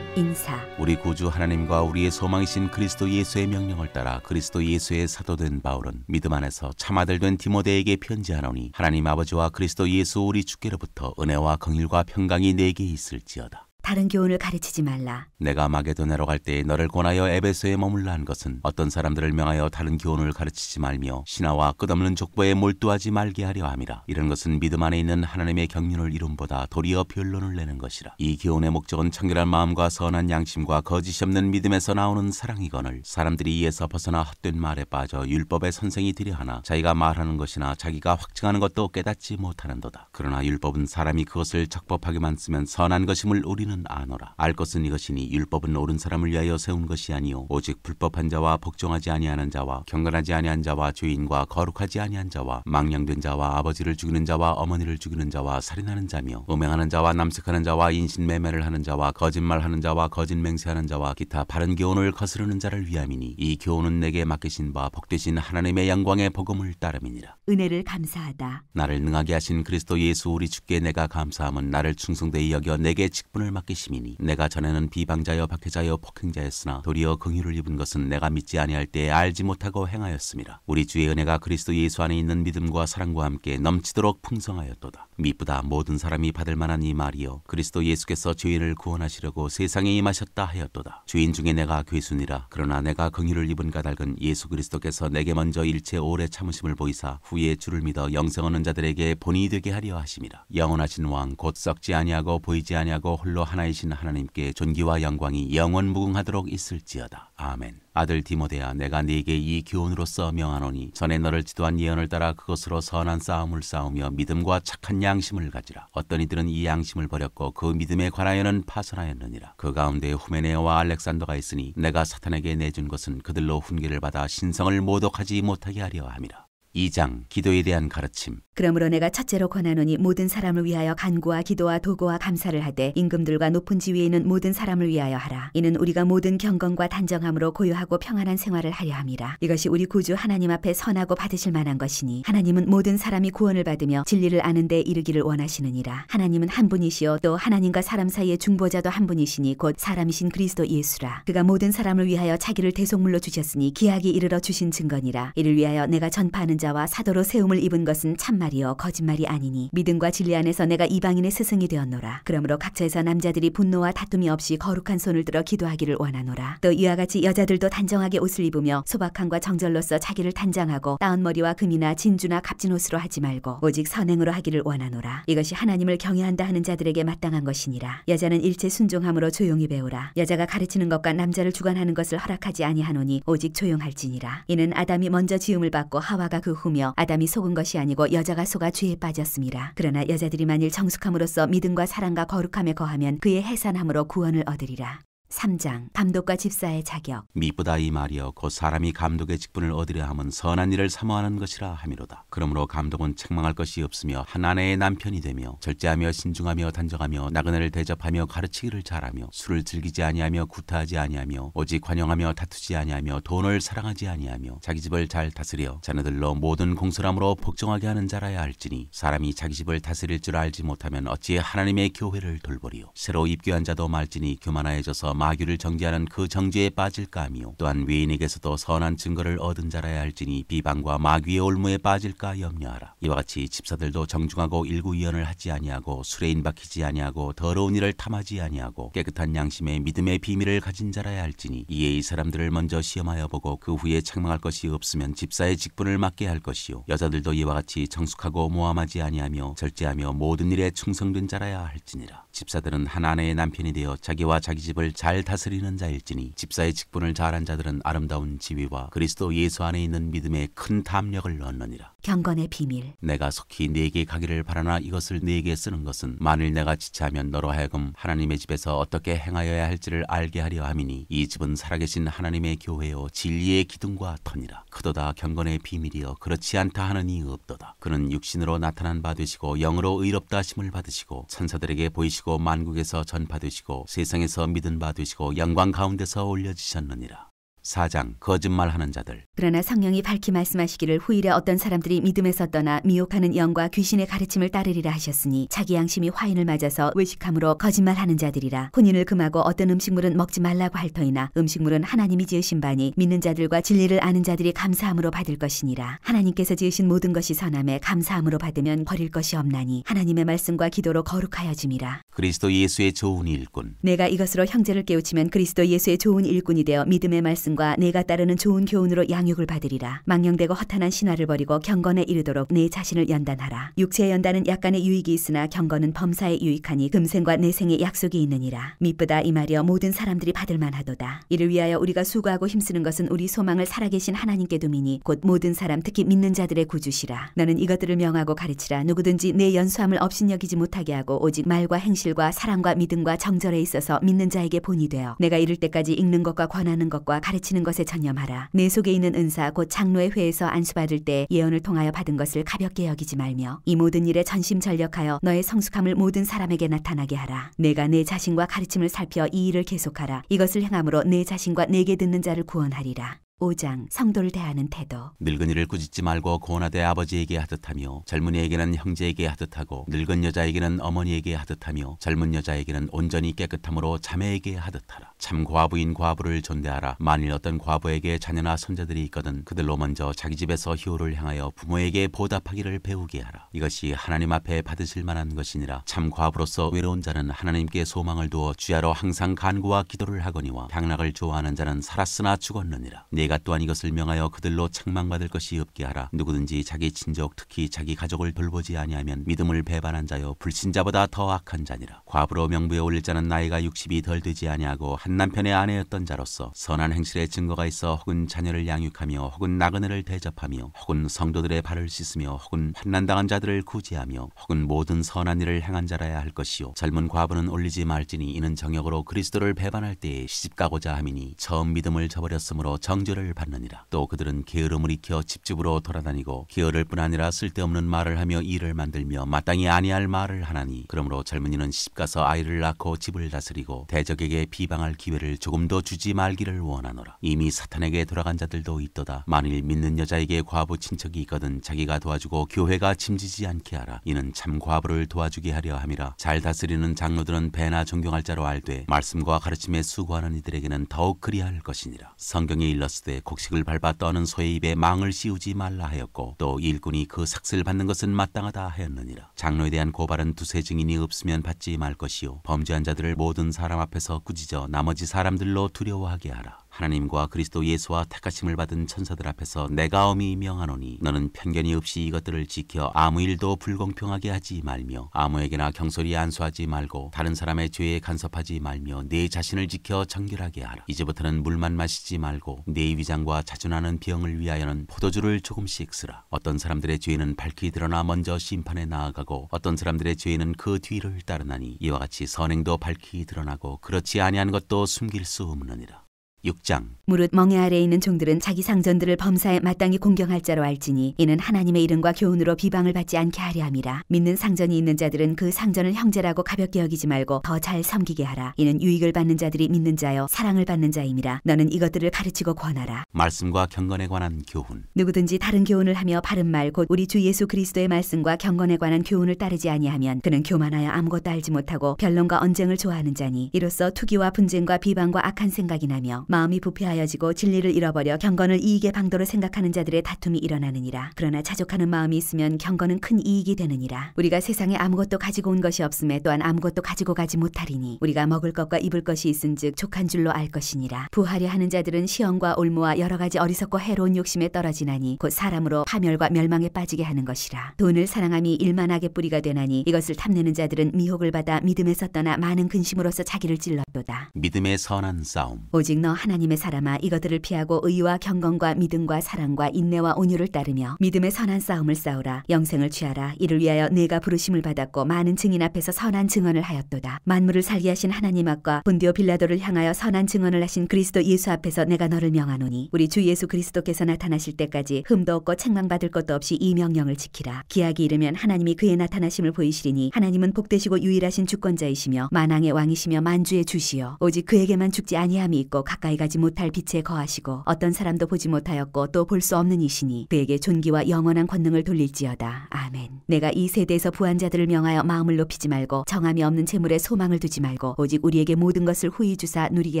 인사. 우리 구주 하나님과 우리의 소망이신 그리스도 예수의 명령을 따라 그리스도 예수의 사도된 바울은 믿음 안에서 참아들 된 디모데에게 편지하노니, 하나님 아버지와 그리스도 예수 우리 주께로부터 은혜와 긍휼과 평강이 내게 있을지어다. 다른 교훈을 가르치지 말라. 내가 마게도냐로 갈 때 너를 권하여 에베소에 머물라 한 것은 어떤 사람들을 명하여 다른 교훈을 가르치지 말며 신하와 끝없는 족보에 몰두하지 말게 하려 함이라. 이런 것은 믿음 안에 있는 하나님의 경륜을 이룸보다 도리어 변론을 내는 것이라. 이 교훈의 목적은 청결한 마음과 선한 양심과 거짓이 없는 믿음에서 나오는 사랑이거늘, 사람들이 이에서 벗어나 헛된 말에 빠져 율법의 선생이 되려 하나 자기가 말하는 것이나 자기가 확증하는 것도 깨닫지 못하는도다. 그러나 율법은 사람이 그것을 적법하게만 쓰면 선한 것임을 우리는 아노라. 알 것은 이것이니, 율법은 옳은 사람을 위하여 세운 것이 아니요 오직 불법한 자와 복종하지 아니하는 자와 경건하지 아니한 자와 죄인과 거룩하지 아니한 자와 망령된 자와 아버지를 죽이는 자와 어머니를 죽이는 자와 살인하는 자며 음행하는 자와 남색하는 자와 인신매매를 하는 자와 거짓말하는 자와 거짓 맹세하는 자와 기타 바른 교훈을 거스르는 자를 위함이니, 이 교훈은 내게 맡기신 바 복되신 하나님의 영광의 복음을 따름이니라. 은혜를 감사하다. 나를 능하게 하신 그리스도 예수 우리 주께 내가 감사함은 나를 충성되이 여겨 내게 직분을 맡기심이니, 내가 전에는 비방자여 박해자여 폭행자였으나 도리어 긍휼을 입은 것은 내가 믿지 아니할 때에 알지 못하고 행하였음이라. 우리 주의 은혜가 그리스도 예수 안에 있는 믿음과 사랑과 함께 넘치도록 풍성하였도다. 미쁘다 모든 사람이 받을 만한 이 말이여, 그리스도 예수께서 죄인을 구원하시려고 세상에 임하셨다 하였도다. 죄인 중에 내가 괴순이라. 그러나 내가 긍휼을 입은 까닭은 예수 그리스도께서 내게 먼저 일체 오래 참으심을 보이사 후에 주를 믿어 영생 얻는 자들에게 본이 되게 하려 하심이라. 영원하신 왕 곧 썩지 아니하고 보이지 아니하고 홀로 하나이신 하나님께 존귀와 영광이 영원 무궁하도록 있을지어다. 아멘. 아들 디모데야, 내가 네게 이 교훈으로서 명하노니, 전에 너를 지도한 예언을 따라 그것으로 선한 싸움을 싸우며 믿음과 착한 양심을 가지라. 어떤 이들은 이 양심을 버렸고 그 믿음에 관하여는 파선하였느니라. 그 가운데 후메네오와 알렉산더가 있으니 내가 사탄에게 내준 것은 그들로 훈계를 받아 신성을 모독하지 못하게 하려 함이라. 2장 기도에 대한 가르침. 그러므로 내가 첫째로 권하노니 모든 사람을 위하여 간구와 기도와 도고와 감사를 하되 임금들과 높은 지위에 있는 모든 사람을 위하여 하라. 이는 우리가 모든 경건과 단정함으로 고요하고 평안한 생활을 하려 함이라. 이것이 우리 구주 하나님 앞에 선하고 받으실 만한 것이니 하나님은 모든 사람이 구원을 받으며 진리를 아는 데 이르기를 원하시느니라. 하나님은 한 분이시요 또 하나님과 사람 사이의 중보자도 한 분이시니 곧 사람이신 그리스도 예수라. 그가 모든 사람을 위하여 자기를 대속물로 주셨으니 기약이 이르러 주신 증거니라. 이를 위하여 내가 전파하는 자와 사도로 세움을 입은 것은 참말이요 거짓말이 아니니 믿음과 진리 안에서 내가 이방인의 스승이 되었노라. 그러므로 각처에서 남자들이 분노와 다툼이 없이 거룩한 손을 들어 기도하기를 원하노라. 또 이와 같이 여자들도 단정하게 옷을 입으며 소박함과 정절로서 자기를 단장하고 따은 머리와 금이나 진주나 값진 옷으로 하지 말고 오직 선행으로 하기를 원하노라. 이것이 하나님을 경외한다 하는 자들에게 마땅한 것이니라. 여자는 일체 순종함으로 조용히 배우라. 여자가 가르치는 것과 남자를 주관하는 것을 허락하지 아니하노니 오직 조용할지니라. 이는 아담이 먼저 지음을 받고 하와가 그 후며 아담이 속은 것이 아니고 여자가 속아 죄에 빠졌음이라. 그러나 여자들이 만일 정숙함으로써 믿음과 사랑과 거룩함에 거하면 그의 해산함으로 구원을 얻으리라. 3장 감독과 집사의 자격. 미쁘다 이 말이여 곧 사람이 감독의 직분을 얻으려 함은 선한 일을 사모하는 것이라 함이로다. 그러므로 감독은 책망할 것이 없으며 한 아내의 남편이 되며 절제하며 신중하며 단정하며 나그네를 대접하며 가르치기를 잘하며 술을 즐기지 아니하며 구타하지 아니하며 오직 관용하며 다투지 아니하며 돈을 사랑하지 아니하며 자기 집을 잘 다스려 자녀들로 모든 공손함으로 복종하게 하는 자라야 할지니 사람이 자기 집을 다스릴 줄 알지 못하면 어찌 하나님의 교회를 돌보리요. 새로 입교한 자도 말지니 교만하여져서 마귀를 정죄하는 그 정죄에 빠질까 하며 또한 외인에게서도 선한 증거를 얻은 자라야 할지니 비방과 마귀의 올무에 빠질까 염려하라. 이와 같이 집사들도 정중하고 일구이연을 하지 아니하고 술에 인박히지 아니하고 더러운 일을 탐하지 아니하고 깨끗한 양심의 믿음의 비밀을 가진 자라야 할지니 이에 이 사람들을 먼저 시험하여 보고 그 후에 책망할 것이 없으면 집사의 직분을 맡게 할 것이요 여자들도 이와 같이 정숙하고 모함하지 아니하며 절제하며 모든 일에 충성된 자라야 할지니라. 집사들은 한 아내의 남편이 되어 자기와 자기 집을 잘 다스리는 자일지니 집사의 직분을 잘한 자들은 아름다운 지위와 그리스도 예수 안에 있는 믿음의 큰 담력을 얻느니라. 경건의 비밀. 내가 속히 네게 가기를 바라나 이것을 네게 쓰는 것은 만일 내가 지체하면 너로 하여금 하나님의 집에서 어떻게 행하여야 할지를 알게 하려 함이니 이 집은 살아계신 하나님의 교회요 진리의 기둥과 터니라. 크도다 경건의 비밀이여 그렇지 않다 하는 이 없도다. 그는 육신으로 나타난 바 되시고 영으로 의롭다 하심을 받으시고 천사들에게 보이시고 만국에서 전파되시고 세상에서 믿은 바 되시고 영광 가운데서 올려지셨느니라. 4장 거짓말하는 자들. 그러나 성령이 밝히 말씀하시기를 후일에 어떤 사람들이 믿음에서 떠나 미혹하는 영과 귀신의 가르침을 따르리라 하셨으니 자기 양심이 화인을 맞아서 외식함으로 거짓말하는 자들이라. 혼인을 금하고 어떤 음식물은 먹지 말라고 할 터이나 음식물은 하나님이 지으신 바니 믿는 자들과 진리를 아는 자들이 감사함으로 받을 것이니라. 하나님께서 지으신 모든 것이 선함에 감사함으로 받으면 버릴 것이 없나니 하나님의 말씀과 기도로 거룩하여짐이라. 그리스도 예수의 좋은 일꾼. 내가 이것으로 형제를 깨우치면 그리스도 예수의 좋은 일꾼이 되어 믿음의 말씀과 내가 따르는 좋은 교훈으로 양육을 받으리라. 망령되고 허탄한 신화를 버리고 경건에 이르도록 내 자신을 연단하라. 육체의 연단은 약간의 유익이 있으나 경건은 범사에 유익하니 금생과 내생의 약속이 있느니라. 미쁘다 이 말이여 모든 사람들이 받을 만하도다. 이를 위하여 우리가 수고하고 힘쓰는 것은 우리 소망을 살아계신 하나님께 두미니 곧 모든 사람 특히 믿는 자들의 구주시라. 너는 이것들을 명하고 가르치라. 누구든지 내 연수함을 업신여기지 못하게 하고 오직 말과 행실과 사랑과 믿음과 정절에 있어서 믿는 자에게 본이 되어 내가 이를 때까지 읽는 것과 권하는 것과 가르치는 것에 전념하라. 내 속에 있는 은사 곧 장로의 회에서 안수받을 때 예언을 통하여 받은 것을 가볍게 여기지 말며 이 모든 일에 전심전력하여 너의 성숙함을 모든 사람에게 나타나게 하라. 내가 내 자신과 가르침을 살펴 이 일을 계속하라. 이것을 행함으로 내 자신과 내게 듣는 자를 구원하리라. 5장 성도를 대하는 태도. 늙은이를 꾸짖지 말고 고나되 아버지에게 하듯하며 젊은이에게는 형제에게 하듯하고 늙은 여자에게는 어머니에게 하듯하며 젊은 여자에게는 온전히 깨끗함으로 자매에게 하듯하라. 참 과부인 과부를 존대하라. 만일 어떤 과부에게 자녀나 손자들이 있거든 그들로 먼저 자기 집에서 효를 향하여 부모에게 보답하기를 배우게 하라. 이것이 하나님 앞에 받으실 만한 것이니라. 참 과부로서 외로운 자는 하나님께 소망을 두어 주야로 항상 간구와 기도를 하거니와 향락을 좋아하는 자는 살았으나 죽었느니라. 내가 또한 이것을 명하여 그들로 책망받을 것이 없게 하라. 누구든지 자기 친족 특히 자기 가족을 돌보지 아니하면 믿음을 배반한 자요 불신자보다 더 악한 자니라. 과부로 명부에 올릴 자는 나이가 60이 덜 되지 아니하고 한 남편의 아내였던 자로서 선한 행실의 증거가 있어 혹은 자녀를 양육하며 혹은 나그네를 대접하며 혹은 성도들의 발을 씻으며 혹은 환난당한 자들을 구제하며 혹은 모든 선한 일을 행한 자라야 할 것이요 젊은 과부는 올리지 말지니 이는 정역으로 그리스도를 배반할 때에 시집가고자 함이니 처음 믿음을 저버렸으므로 정죄 구제를 받느니라. 또 그들은 게으름을 익혀 집집으로 돌아다니고 게으를 뿐 아니라 쓸데없는 말을 하며 일을 만들며 마땅히 아니할 말을 하나니 그러므로 젊은이는 시집가서 아이를 낳고 집을 다스리고 대적에게 비방할 기회를 조금도 주지 말기를 원하노라. 이미 사탄에게 돌아간 자들도 있도다. 만일 믿는 여자에게 과부 친척이 있거든 자기가 도와주고 교회가 짐지지 않게 하라. 이는 참 과부를 도와주게 하려 함이라. 잘 다스리는 장로들은 배나 존경할 자로 알되 말씀과 가르침에 수고하는 이들에게는 더욱 그리할 것이니라. 성경에 일렀으되 곡식을 밟아 떠는 소의 입에 망을 씌우지 말라 하였고 또 일꾼이 그 삭슬 받는 것은 마땅하다 하였느니라. 장로에 대한 고발은 두세 증인이 없으면 받지 말 것이요 범죄한 자들을 모든 사람 앞에서 꾸짖어 나머지 사람들로 두려워하게 하라. 하나님과 그리스도 예수와 택하심을 받은 천사들 앞에서 내가 엄히 명하노니 너는 편견이 없이 이것들을 지켜 아무 일도 불공평하게 하지 말며 아무에게나 경솔히 안수하지 말고 다른 사람의 죄에 간섭하지 말며 내 자신을 지켜 정결하게 하라. 이제부터는 물만 마시지 말고 내 위장과 자주나는 병을 위하여는 포도주를 조금씩 쓰라. 어떤 사람들의 죄는 밝히 드러나 먼저 심판에 나아가고 어떤 사람들의 죄는 그 뒤를 따르나니 이와 같이 선행도 밝히 드러나고 그렇지 아니한 것도 숨길 수 없느니라. 6장 무릇 멍에 아래에 있는 종들은 자기 상전들을 범사에 마땅히 공경할 자로 알지니 이는 하나님의 이름과 교훈으로 비방을 받지 않게 하려 함이라. 믿는 상전이 있는 자들은 그 상전을 형제라고 가볍게 여기지 말고 더 잘 섬기게 하라. 이는 유익을 받는 자들이 믿는 자여 사랑을 받는 자임이라. 너는 이것들을 가르치고 권하라. 말씀과 경건에 관한 교훈. 누구든지 다른 교훈을 하며 바른 말 곧 우리 주 예수 그리스도의 말씀과 경건에 관한 교훈을 따르지 아니하면 그는 교만하여 아무것도 알지 못하고 변론과 언쟁을 좋아하는 자니 이로써 투기와 분쟁과 비방과 악한 생각이 나며 마음이 부패하여지고 진리를 잃어버려 경건을 이익의 방도로 생각하는 자들의 다툼이 일어나느니라. 그러나 자족하는 마음이 있으면 경건은 큰 이익이 되느니라. 우리가 세상에 아무것도 가지고 온 것이 없음에 또한 아무것도 가지고 가지 못하리니 우리가 먹을 것과 입을 것이 있은즉 족한 줄로 알 것이니라. 부하려 하는 자들은 시험과 올무와 여러 가지 어리석고 해로운 욕심에 떨어지나니 곧 사람으로 파멸과 멸망에 빠지게 하는 것이라. 돈을 사랑함이 일만하게 뿌리가 되나니 이것을 탐내는 자들은 미혹을 받아 믿음에서 떠나 많은 근심으로서 자기를 찔렀도다. 믿음의 선한 싸움. 오직 너 하나님의 사람아 이것들을 피하고 의와 경건과 믿음과 사랑과 인내와 온유를 따르며 믿음의 선한 싸움을 싸우라. 영생을 취하라. 이를 위하여 내가 부르심을 받았고 많은 증인 앞에서 선한 증언을 하였도다. 만물을 살게 하신 하나님 앞과 본디오 빌라도를 향하여 선한 증언을 하신 그리스도 예수 앞에서 내가 너를 명하노니 우리 주 예수 그리스도께서 나타나실 때까지 흠도 없고 책망받을 것도 없이 이 명령을 지키라. 기약이 이르면 하나님이 그의 나타나심을 보이시리니 하나님은 복되시고 유일하신 주권자이시며 만왕의 왕이시며 만주의 주시여 오직 그에게만 죽지 아니함이 있고 가까이 가지 못할 빛에 거하시고 어떤 사람도 보지 못하였고 또 볼 수 없는 이시니 그에게 존귀와 영원한 권능을 돌릴지어다. 아멘. 내가 이 세대에서 부한 자들을 명하여 마음을 높이지 말고 정함이 없는 재물에 소망을 두지 말고 오직 우리에게 모든 것을 후히 주사 누리게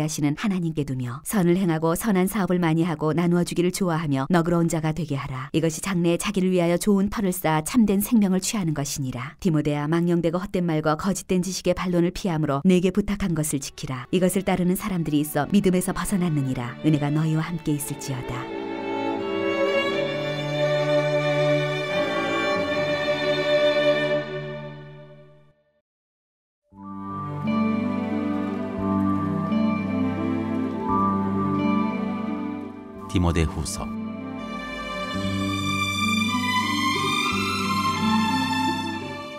하시는 하나님께 두며 선을 행하고 선한 사업을 많이 하고 나누어 주기를 좋아하며 너그러운 자가 되게 하라. 이것이 장래에 자기를 위하여 좋은 털을 쌓아 참된 생명을 취하는 것이니라. 디모데야 망령되고 헛된 말과 거짓된 지식의 반론을 피함으로 내게 부탁한 것을 지키라. 이것을 따르는 사람들이 있어 믿음에서 벗어났느니라. 은혜가 너희와 함께 있을지어다. 디모데후서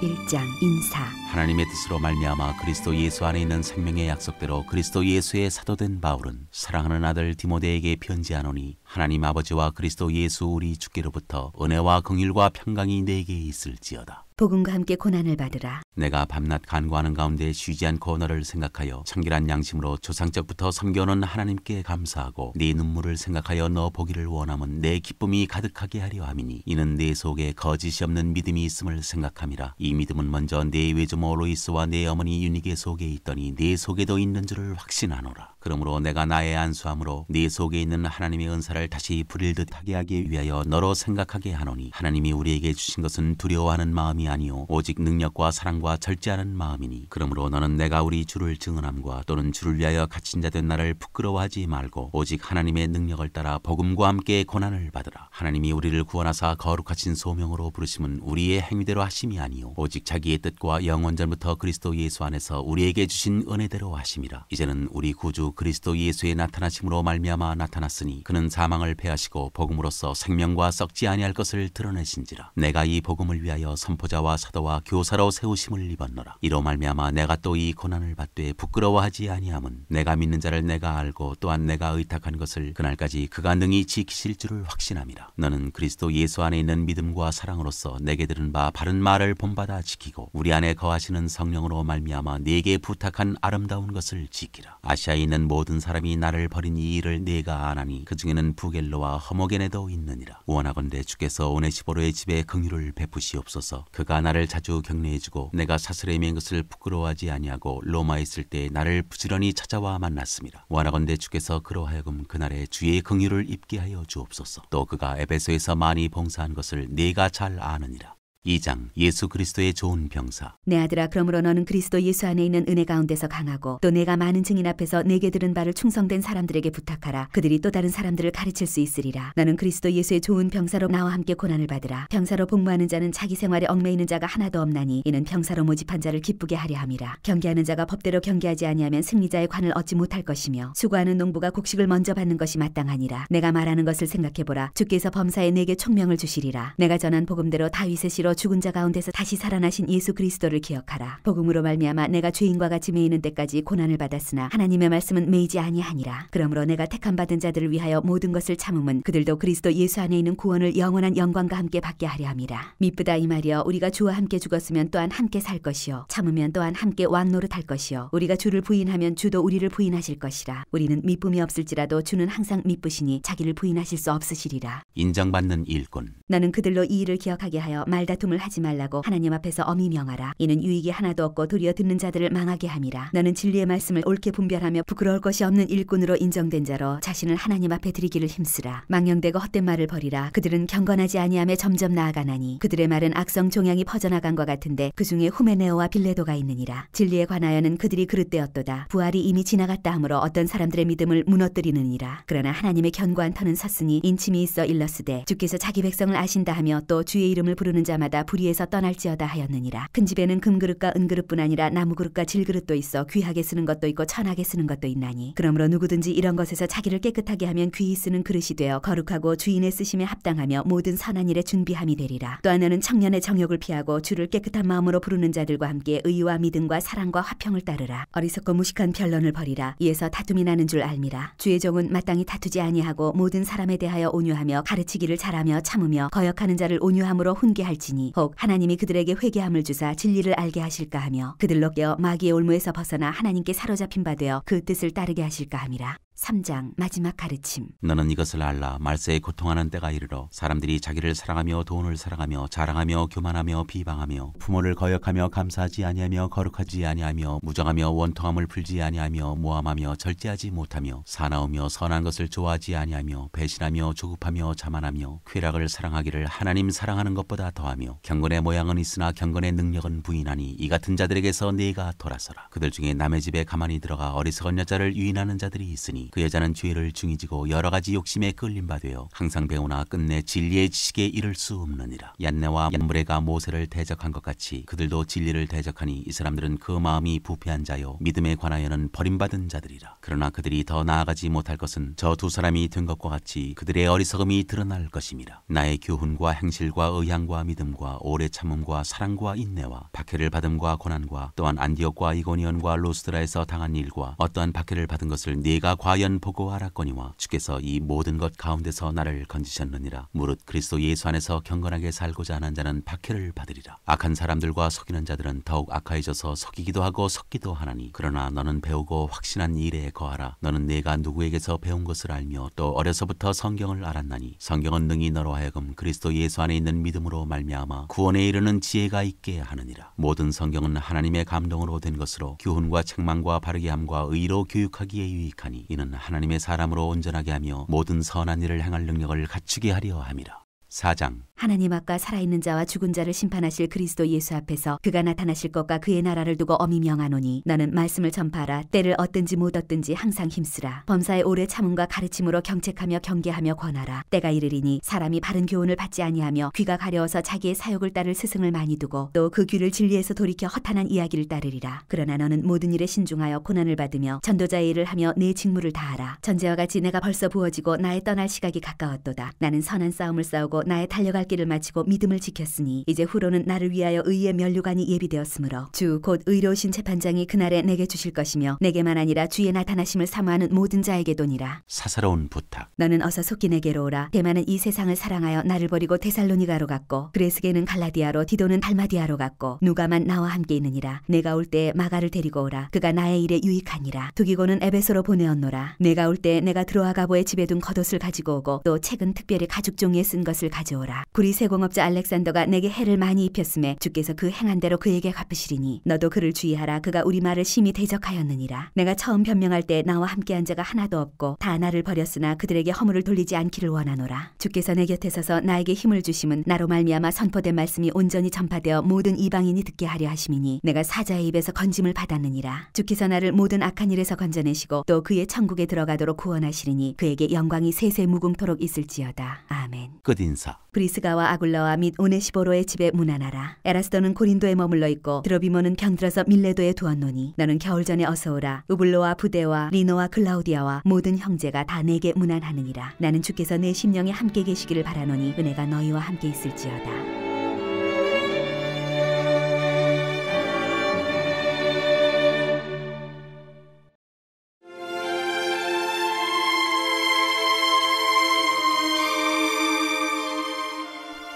1장 인사. 하나님의 뜻으로 말미암아 그리스도 예수 안에 있는 생명의 약속대로 그리스도 예수의 사도된 바울은 사랑하는 아들 디모데에게 편지하노니 하나님 아버지와 그리스도 예수 우리 주께로부터 은혜와 긍휼과 평강이 내게 있을지어다. 복음과 함께 고난을 받으라. 내가 밤낮 간구하는 가운데 쉬지 않고 너를 생각하여 청결한 양심으로 조상적부터 섬겨오는 하나님께 감사하고 네 눈물을 생각하여 너 보기를 원함은 내 기쁨이 가득하게 하려 함이니 이는 내 속에 거짓이 없는 믿음이 있음을 생각함이라. 이 믿음은 먼저 내 외조모 로이스와 내 어머니 유니게 속에 있더니 내 속에도 있는 줄을 확신하노라. 그러므로 내가 나의 안수함으로 네 속에 있는 하나님의 은사를 다시 부릴 듯하게 하기 위하여 너로 생각하게 하노니 하나님이 우리에게 주신 것은 두려워하는 마음이 아니요 오직 능력과 사랑과 절제하는 마음이니 그러므로 너는 내가 우리 주를 증언함과 또는 주를 위하여 갇힌 자 된 나를 부끄러워하지 말고 오직 하나님의 능력을 따라 복음과 함께 고난을 받으라. 하나님이 우리를 구원하사 거룩하신 소명으로 부르심은 우리의 행위대로 하심이 아니요 오직 자기의 뜻과 영원전부터 그리스도 예수 안에서 우리에게 주신 은혜대로 하심이라. 이제는 우리 구주 그리스도 예수의 나타나심으로 말미암아 나타났으니 그는 사망을 패하시고 복음으로써 생명과 썩지 아니할 것을 드러내신지라. 내가 이 복음을 위하여 선포자와 사도와 교사로 세우심을 입었노라. 이로 말미암아 내가 또 이 고난을 받되 부끄러워하지 아니함은 내가 믿는 자를 내가 알고 또한 내가 의탁한 것을 그날까지 그가 능히 지키실 줄을 확신함이라. 너는 그리스도 예수 안에 있는 믿음과 사랑으로서 내게 들은 바 바른 말을 본받아 지키고 우리 안에 거하시는 성령으로 말미암아 네게 부탁한 아름다운 것을 지키라. 아시아에 있는 모든 사람이 나를 버린 이 일을 네가 아나니 그 중에는 부겔로와 허모게네도 있느니라. 원하건대 주께서 오네시보로의 집에 긍휼을 베푸시옵소서. 그가 나를 자주 격려해주고 내가 사슬에 맨 것을 부끄러워하지 아니하고 로마에 있을 때 나를 부지런히 찾아와 만났습니다. 원하건대 주께서 그로 하여금 그날에 주의 긍휼을 입게 하여 주옵소서. 또 그가 에베소에서 많이 봉사한 것을 네가 잘 아느니라. 2장 예수 그리스도의 좋은 병사. 내 아들아, 그러므로 너는 그리스도 예수 안에 있는 은혜 가운데서 강하고 또 내가 많은 증인 앞에서 내게 들은 바를 충성된 사람들에게 부탁하라. 그들이 또 다른 사람들을 가르칠 수 있으리라. 너는 그리스도 예수의 좋은 병사로 나와 함께 고난을 받으라. 병사로 복무하는 자는 자기 생활에 얽매이는 자가 하나도 없나니 이는 병사로 모집한 자를 기쁘게 하려 함이라. 경계하는 자가 법대로 경계하지 아니하면 승리자의 관을 얻지 못할 것이며 수고하는 농부가 곡식을 먼저 받는 것이 마땅하니라. 내가 말하는 것을 생각해보라. 주께서 범사에 내게 총명을 주시리라. 내가 전한 복음대로 다윗의 시로 죽은 자 가운데서 다시 살아나신 예수 그리스도를 기억하라. 복음으로 말미암아 내가 죄인과 같이 매이는 때까지 고난을 받았으나 하나님의 말씀은 매이지 아니하니라. 그러므로 내가 택함 받은 자들을 위하여 모든 것을 참음은 그들도 그리스도 예수 안에 있는 구원을 영원한 영광과 함께 받게 하려 함이라. 미쁘다 이 말이여, 우리가 주와 함께 죽었으면 또한 함께 살 것이요 참으면 또한 함께 왕노릇할 것이요 우리가 주를 부인하면 주도 우리를 부인하실 것이라. 우리는 미쁨이 없을지라도 주는 항상 미쁘시니 자기를 부인하실 수 없으시리라. 인정받는 일꾼. 너는 그들로 이 일을 기억하게 하여 말다툼을 하지 말라고 하나님 앞에서 엄히 명하라. 이는 유익이 하나도 없고 도리어 듣는 자들을 망하게 함이라. 너는 진리의 말씀을 옳게 분별하며 부끄러울 것이 없는 일꾼으로 인정된 자로 자신을 하나님 앞에 드리기를 힘쓰라. 망령되고 헛된 말을 버리라. 그들은 경건하지 아니하며 점점 나아가나니 그들의 말은 악성 종양이 퍼져나간 것 같은데 그 중에 후메네오와 빌레도가 있느니라. 진리에 관하여는 그들이 그릇되었도다. 부활이 이미 지나갔다 하므로 어떤 사람들의 믿음을 무너뜨리느니라. 그러나 하나님의 견고한 터는 섰으니 인침이 있어 일렀으되 주께서 자기 백성을 아신다 하며 또 주의 이름을 부르는 자마다 불의에서 떠날지어다 하였느니라. 큰 집에는 금그릇과 은그릇뿐 아니라 나무그릇과 질그릇도 있어 귀하게 쓰는 것도 있고 천하게 쓰는 것도 있나니 그러므로 누구든지 이런 것에서 자기를 깨끗하게 하면 귀히 쓰는 그릇이 되어 거룩하고 주인의 쓰심에 합당하며 모든 선한 일에 준비함이 되리라. 또한 너는 청년의 정욕을 피하고 주를 깨끗한 마음으로 부르는 자들과 함께 의와 믿음과 사랑과 화평을 따르라. 어리석고 무식한 변론을 버리라. 이에서 다툼이 나는 줄 알미라. 주의 종은 마땅히 다투지 아니하고 모든 사람에 대하여 온유하며 가르치기를 잘하며 참으며 거역하는 자를 온유함으로 훈계할지니 혹 하나님이 그들에게 회개함을 주사 진리를 알게 하실까 하며 그들로 깨어 마귀의 올무에서 벗어나 하나님께 사로잡힌 바 되어 그 뜻을 따르게 하실까 함이라. 3장 마지막 가르침. 너는 이것을 알라. 말세에 고통하는 때가 이르러 사람들이 자기를 사랑하며 돈을 사랑하며 자랑하며 교만하며 비방하며 부모를 거역하며 감사하지 아니하며 거룩하지 아니하며 무정하며 원통함을 풀지 아니하며 모함하며 절제하지 못하며 사나우며 선한 것을 좋아하지 아니하며 배신하며 조급하며 자만하며 쾌락을 사랑하기를 하나님 사랑하는 것보다 더하며 경건의 모양은 있으나 경건의 능력은 부인하니 이 같은 자들에게서 네가 돌아서라. 그들 중에 남의 집에 가만히 들어가 어리석은 여자를 유인하는 자들이 있으니 그 여자는 죄를 중이지고 여러 가지 욕심에 끌림 받되어 항상 배우나 끝내 진리의 지식에 이를 수 없느니라. 얀네와 얀브레가 모세를 대적한 것 같이 그들도 진리를 대적하니 이 사람들은 그 마음이 부패한 자요 믿음에 관하여는 버림받은 자들이라. 그러나 그들이 더 나아가지 못할 것은 저 두 사람이 된 것과 같이 그들의 어리석음이 드러날 것임이라. 나의 교훈과 행실과 의향과 믿음과 오래 참음과 사랑과 인내와 박해를 받음과 고난과 또한 안디옥과 이고니온과 로스드라에서 당한 일과 어떠한 박해를 받은 것을 네가 과연 보고 알았거니와 주께서 이 모든 것 가운데서 나를 건지셨느니라. 무릇 그리스도 예수 안에서 경건하게 살고자 하는 자는 박해를 받으리라. 악한 사람들과 속이는 자들은 더욱 악하여져서 속이기도 하고 섞기도 하나니 그러나 너는 배우고 확신한 일에 거하라. 너는 네가 누구에게서 배운 것을 알며 또 어려서부터 성경을 알았나니 성경은 능히 너로 하여금 그리스도 예수 안에 있는 믿음으로 말미암아 구원에 이르는 지혜가 있게 하느니라. 모든 성경은 하나님의 감동으로 된 것으로 교훈과 책망과 바르게 함과 의로 교육하기에 유익하니 이는 하나님의 사람으로 온전하게 하며 모든 선한 일을 행할 능력을 갖추게 하려 함이라. 4장. 하나님 앞과 살아있는 자와 죽은 자를 심판하실 그리스도 예수 앞에서 그가 나타나실 것과 그의 나라를 두고 엄히 명하노니 너는 말씀을 전파하라. 때를 얻든지 못 얻든지 항상 힘쓰라. 범사의 오래 참음과 가르침으로 경책하며 경계하며 권하라. 때가 이르리니 사람이 바른 교훈을 받지 아니하며 귀가 가려워서 자기의 사욕을 따를 스승을 많이 두고 또 그 귀를 진리에서 돌이켜 허탄한 이야기를 따르리라. 그러나 너는 모든 일에 신중하여 고난을 받으며 전도자의 일을 하며 내 직무를 다하라. 전제와 같이 내가 벌써 부어지고 나의 떠날 시각이 가까웠도다. 나는 선한 싸움을 싸우고 나의 달려갈 길을 마치고 믿음을 지켰으니 이제 후로는 나를 위하여 의의 면류관이 예비되었으므로 주 곧 의로우신 재판장이 그날에 내게 주실 것이며 내게만 아니라 주의 나타나심을 사모하는 모든 자에게도니라. 사사로운 부탁. 너는 어서 속히 내게로 오라. 대만은 이 세상을 사랑하여 나를 버리고 데살로니가로 갔고 그레스게는 갈라디아로 디도는 달마디아로 갔고 누가만 나와 함께 있느니라. 내가 올 때에 마가를 데리고 오라. 그가 나의 일에 유익하니라. 두기고는 에베소로 보내었노라. 내가 올 때에 내가 드로아가보의 집에 둔 겉옷을 가지고 오고 또 책은 특별히 가죽 종이에 쓴 것을 가져오라. 구리 세공업자 알렉산더가 내게 해를 많이 입혔음에 주께서 그 행한 대로 그에게 갚으시리니 너도 그를 주의하라. 그가 우리 말을 심히 대적하였느니라. 내가 처음 변명할 때 나와 함께한 자가 하나도 없고 다 나를 버렸으나 그들에게 허물을 돌리지 않기를 원하노라. 주께서 내 곁에 서서 나에게 힘을 주심은 나로 말미암아 선포된 말씀이 온전히 전파되어 모든 이방인이 듣게 하려 하심이니 내가 사자의 입에서 건짐을 받았느니라. 주께서 나를 모든 악한 일에서 건져내시고 또 그의 천국에 들어가도록 구원하시리니 그에게 영광이 세세 무궁토록 있을지어다. 아멘. 끝인사. 브리스가와 아굴라와 및 오네시보로의 집에 문안하라. 에라스도는 고린도에 머물러 있고 드로비모는 병들어서 밀레도에 두었노니 너는 겨울 전에 어서 오라. 우블로와 부데와 리노와 클라우디아와 모든 형제가 다 내게 문안하느니라. 나는 주께서 내 심령에 함께 계시기를 바라노니 은혜가 너희와 함께 있을지어다.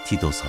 디도서.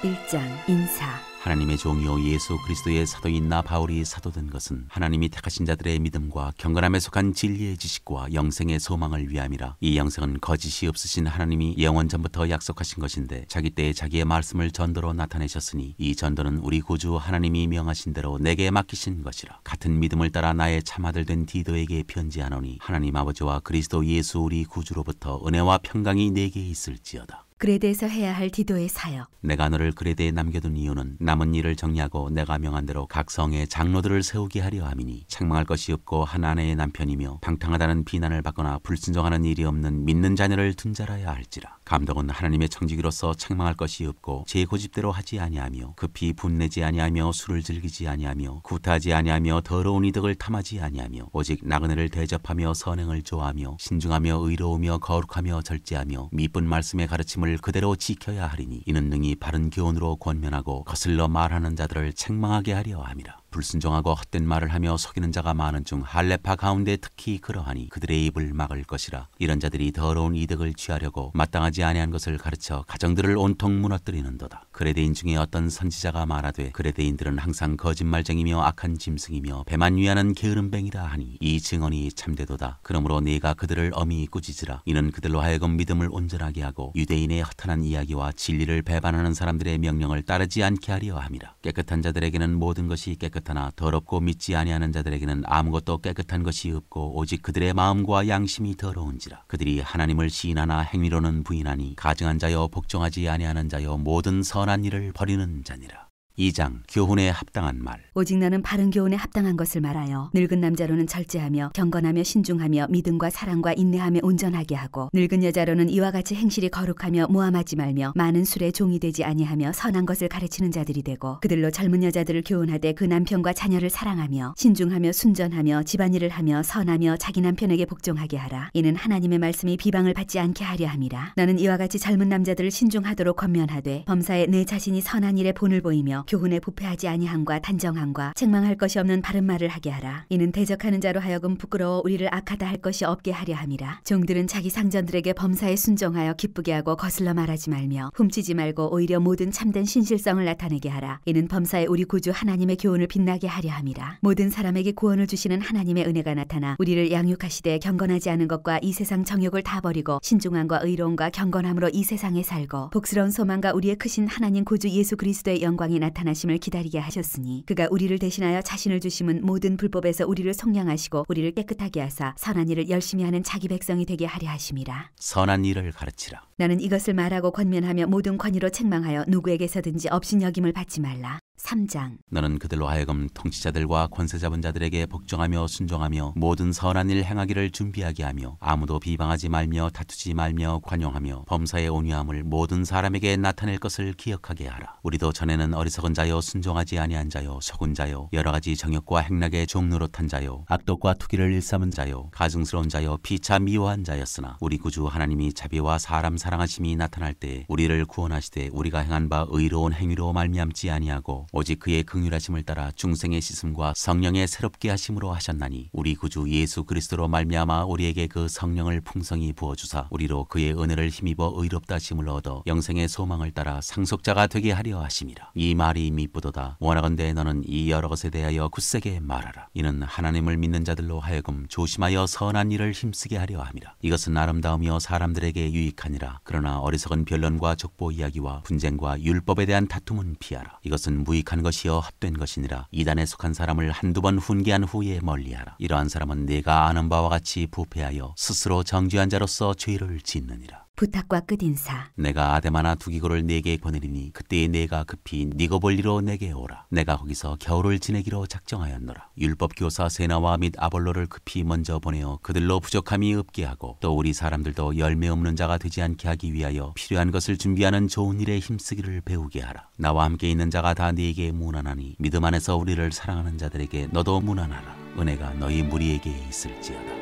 1장 인사. 하나님의 종이요 예수 그리스도의 사도인 나 바울이 사도된 것은 하나님이 택하신 자들의 믿음과 경건함에 속한 진리의 지식과 영생의 소망을 위함이라. 이 영생은 거짓이 없으신 하나님이 영원 전부터 약속하신 것인데 자기 때에 자기의 말씀을 전도로 나타내셨으니 이 전도는 우리 구주 하나님이 명하신 대로 내게 맡기신 것이라. 같은 믿음을 따라 나의 참아들 된 디도에게 편지하노니 하나님 아버지와 그리스도 예수 우리 구주로부터 은혜와 평강이 내게 있을지어다. 그레데에서 해야 할 디도의 사역. 내가 너를 그레데에 남겨둔 이유는 남은 일을 정리하고 내가 명한 대로 각 성에 장로들을 세우게 하려 함이니 책망할 것이 없고 한 아내의 남편이며 방탕하다는 비난을 받거나 불순종하는 일이 없는 믿는 자녀를 둔 자라야 할지라. 감독은 하나님의 청지기로서 책망할 것이 없고 제 고집대로 하지 아니하며 급히 분내지 아니하며 술을 즐기지 아니하며 구타하지 아니하며 더러운 이득을 탐하지 아니하며 오직 나그네를 대접하며 선행을 좋아하며 신중하며 의로우며 거룩하며 절제하며 미쁜 말씀의 가르침을 그대로 지켜야 하리니 이는 능히 바른 교훈으로 권면하고 거슬러 말하는 자들을 책망하게 하려 함이라. 불순종하고 헛된 말을 하며 속이는 자가 많은 중 할레파 가운데 특히 그러하니 그들의 입을 막을 것이라. 이런 자들이 더러운 이득을 취하려고 마땅하지 아니한 것을 가르쳐 가정들을 온통 무너뜨리는도다. 그레데인 중에 어떤 선지자가 말하되 그레데인들은 항상 거짓말쟁이며 악한 짐승이며 배만 위하는 게으름뱅이라 하니 이 증언이 참되도다. 그러므로 네가 그들을 엄히 꾸짖으라. 이는 그들로 하여금 믿음을 온전하게 하고 유대인의 허탄한 이야기와 진리를 배반하는 사람들의 명령을 따르지 않게 하려 함이라. 깨끗한 자들에게는 모든 것이 깨끗하나 더럽고 믿지 아니하는 자들에게는 아무것도 깨끗한 것이 없고 오직 그들의 마음과 양심이 더러운지라. 그들이 하나님을 시인하나 행위로는 부인하니 가증한 자여 복종하지 아니하는 자여 모든 선한 일을 버리는 자니라. 2장 교훈에 합당한 말. 오직 너는 바른 교훈에 합당한 것을 말하여 늙은 남자로는 절제하며 경건하며 신중하며 믿음과 사랑과 인내하며 온전하게 하고 늙은 여자로는 이와 같이 행실이 거룩하며 모함하지 말며 많은 술에 종이 되지 아니하며 선한 것을 가르치는 자들이 되고 그들로 젊은 여자들을 교훈하되 그 남편과 자녀를 사랑하며 신중하며 순전하며 집안일을 하며 선하며 자기 남편에게 복종하게 하라. 이는 하나님의 말씀이 비방을 받지 않게 하려 함이라. 너는 이와 같이 젊은 남자들을 신중하도록 권면하되 범사에 내 자신이 선한 일에 본을 보이며 교훈에 부패하지 아니함과 단정함과 책망할 것이 없는 바른 말을 하게 하라. 이는 대적하는 자로 하여금 부끄러워 우리를 악하다 할 것이 없게 하려 함이라. 종들은 자기 상전들에게 범사에 순종하여 기쁘게 하고 거슬러 말하지 말며 훔치지 말고 오히려 모든 참된 신실성을 나타내게 하라. 이는 범사에 우리 구주 하나님의 교훈을 빛나게 하려 함이라. 모든 사람에게 구원을 주시는 하나님의 은혜가 나타나 우리를 양육하시되 경건하지 않은 것과 이 세상 정욕을 다 버리고 신중함과 의로움과 경건함으로 이 세상에 살고 복스러운 소망과 우리의 크신 하나님 구주 예수 그리스도의 영광이 나타나 나타나심을 기다리게 하셨으니 그가 우리를 대신하여 자신을 주심은 모든 불법에서 우리를 속량하시고 우리를 깨끗하게 하사 선한 일을 열심히 하는 자기 백성이 되게 하려 하심이라. 선한 일을 가르치라. 나는 이것을 말하고 권면하며 모든 권위로 책망하여 누구에게서든지 업신여김을 받지 말라. 3장. 너는 그들로 하여금 통치자들과 권세 잡은 자들에게 복종하며 순종하며 모든 선한 일 행하기를 준비하게 하며 아무도 비방하지 말며 다투지 말며 관용하며 범사의 온유함을 모든 사람에게 나타낼 것을 기억하게 하라. 우리도 전에는 어리석은 자요 순종하지 아니한 자요 속은 자요 여러 가지 정욕과 행락의 종노릇한 자요 악독과 투기를 일삼은 자요 가증스러운 자요 피차 미워한 자였으나 우리 구주 하나님이 자비와 사람 사랑하심이 나타날 때 우리를 구원하시되 우리가 행한 바 의로운 행위로 말미암지 아니하고 오직 그의 긍휼하심을 따라 중생의 씻음과 성령의 새롭게 하심으로 하셨나니 우리 구주 예수 그리스도로 말미암아 우리에게 그 성령을 풍성히 부어주사 우리로 그의 은혜를 힘입어 의롭다 하심을 얻어 영생의 소망을 따라 상속자가 되게 하려 하심이라. 이 말이 미쁘도다. 원하건대 너는 이 여러 것에 대하여 굳세게 말하라. 이는 하나님을 믿는 자들로 하여금 조심하여 선한 일을 힘쓰게 하려 함이라. 이것은 아름다우며 사람들에게 유익하니라. 그러나 어리석은 변론과 족보 이야기와 분쟁과 율법에 대한 다툼은 피하라. 이것은 무익한 것이여 헛된 것이니라. 이단에 속한 사람을 한두 번 훈계한 후에 멀리하라. 이러한 사람은 내가 아는 바와 같이 부패하여 스스로 정죄한 자로서 죄를 짓느니라. 부탁과 끝인사. 내가 아데마나 두기고를 네게 보내리니 그때에 내가 급히 니고볼리로 내게 오라. 내가 거기서 겨울을 지내기로 작정하였노라. 율법 교사 세나와 및 아볼로를 급히 먼저 보내어 그들로 부족함이 없게 하고 또 우리 사람들도 열매 없는 자가 되지 않게 하기 위하여 필요한 것을 준비하는 좋은 일에 힘쓰기를 배우게 하라. 나와 함께 있는 자가 다 네게 무난하니 믿음 안에서 우리를 사랑하는 자들에게 너도 무난하라. 은혜가 너희 무리에게 있을지어다.